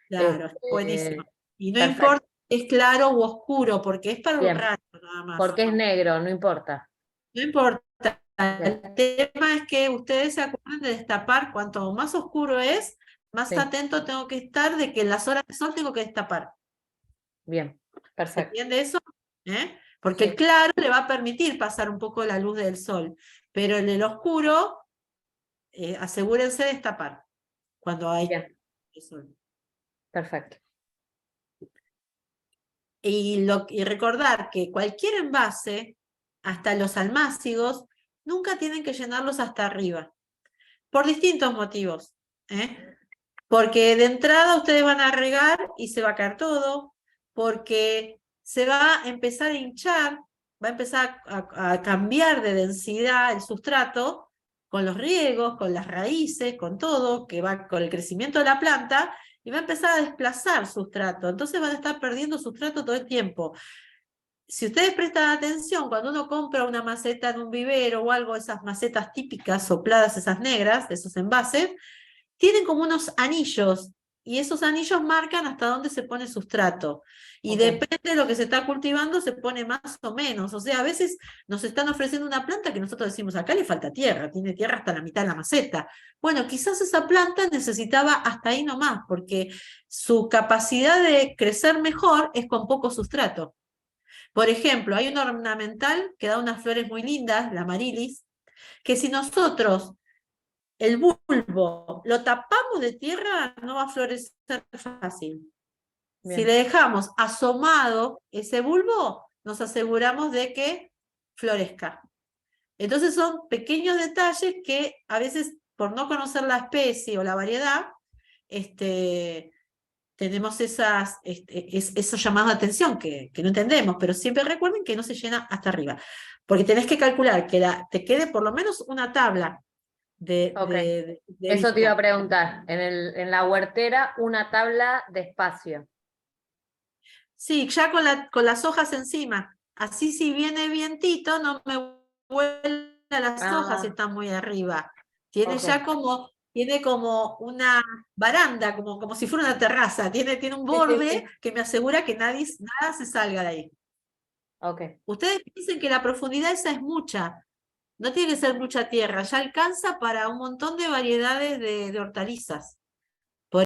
S1: Claro, buenísimo. Y no
S3: perfecto.
S1: importa si es claro u oscuro, porque es para un
S3: Bien.
S1: rato nada más.
S3: Porque es negro, no importa.
S1: No importa.
S3: Bien.
S1: El tema es que ustedes se acuerdan de destapar, cuanto más oscuro es, más
S3: Sí.
S1: atento tengo que estar de que en las horas de sol tengo que destapar.
S3: Bien,
S1: ¿Se
S3: perfecto.
S1: entiende eso? ¿Eh? Porque
S3: Sí.
S1: el claro le va a permitir pasar un poco la luz del sol, pero en el oscuro, asegúrense de destapar cuando hay
S3: Bien,
S1: sol.
S3: perfecto.
S1: Y recordar que cualquier envase, hasta los almácigos, nunca tienen que llenarlos hasta arriba, por distintos motivos. Porque de entrada ustedes van a regar y se va a caer todo, porque se va a empezar a hinchar, va a empezar a cambiar de densidad el sustrato con los riegos, con las raíces, con todo, que va con el crecimiento de la planta, y va a empezar a desplazar sustrato. Entonces van a estar perdiendo sustrato todo el tiempo. Si ustedes prestan atención, cuando uno compra una maceta en un vivero o algo, esas macetas típicas, sopladas, esas negras, esos envases, tienen como unos anillos, y esos anillos marcan hasta dónde se pone sustrato. Y
S3: Ok.
S1: depende de lo que se está cultivando, se pone más o menos. O sea, a veces nos están ofreciendo una planta que nosotros decimos, acá le falta tierra, tiene tierra hasta la mitad de la maceta. Bueno, quizás esa planta necesitaba hasta ahí nomás, porque su capacidad de crecer mejor es con poco sustrato. Por ejemplo, hay un ornamental que da unas flores muy lindas, la amarilis, que si nosotros el bulbo lo tapamos de tierra, no va a florecer fácil. Si
S3: Bien.
S1: le dejamos asomado ese bulbo, nos aseguramos de que florezca. Entonces son pequeños detalles que a veces, por no conocer la especie o la variedad, tenemos esos llamados de atención que no entendemos, pero siempre recuerden que no se llena hasta arriba, porque tenés que calcular que te quede por lo menos una tabla
S3: Ok.
S1: de
S3: Eso te iba a
S1: vista.
S3: preguntar. En la huertera, una tabla de espacio.
S1: Sí, ya con las hojas encima. Así si viene vientito, no me vuela las hojas,
S3: Ah,
S1: están muy arriba.
S3: ok.
S1: Tiene como una baranda, como si fuera una terraza. Tiene un
S3: Sí, sí,
S1: borde
S3: sí.
S1: que me asegura que nada se salga de ahí.
S3: Ok.
S1: Ustedes dicen que la profundidad esa es mucha. No tiene que ser mucha tierra, ya alcanza para un montón de variedades de hortalizas.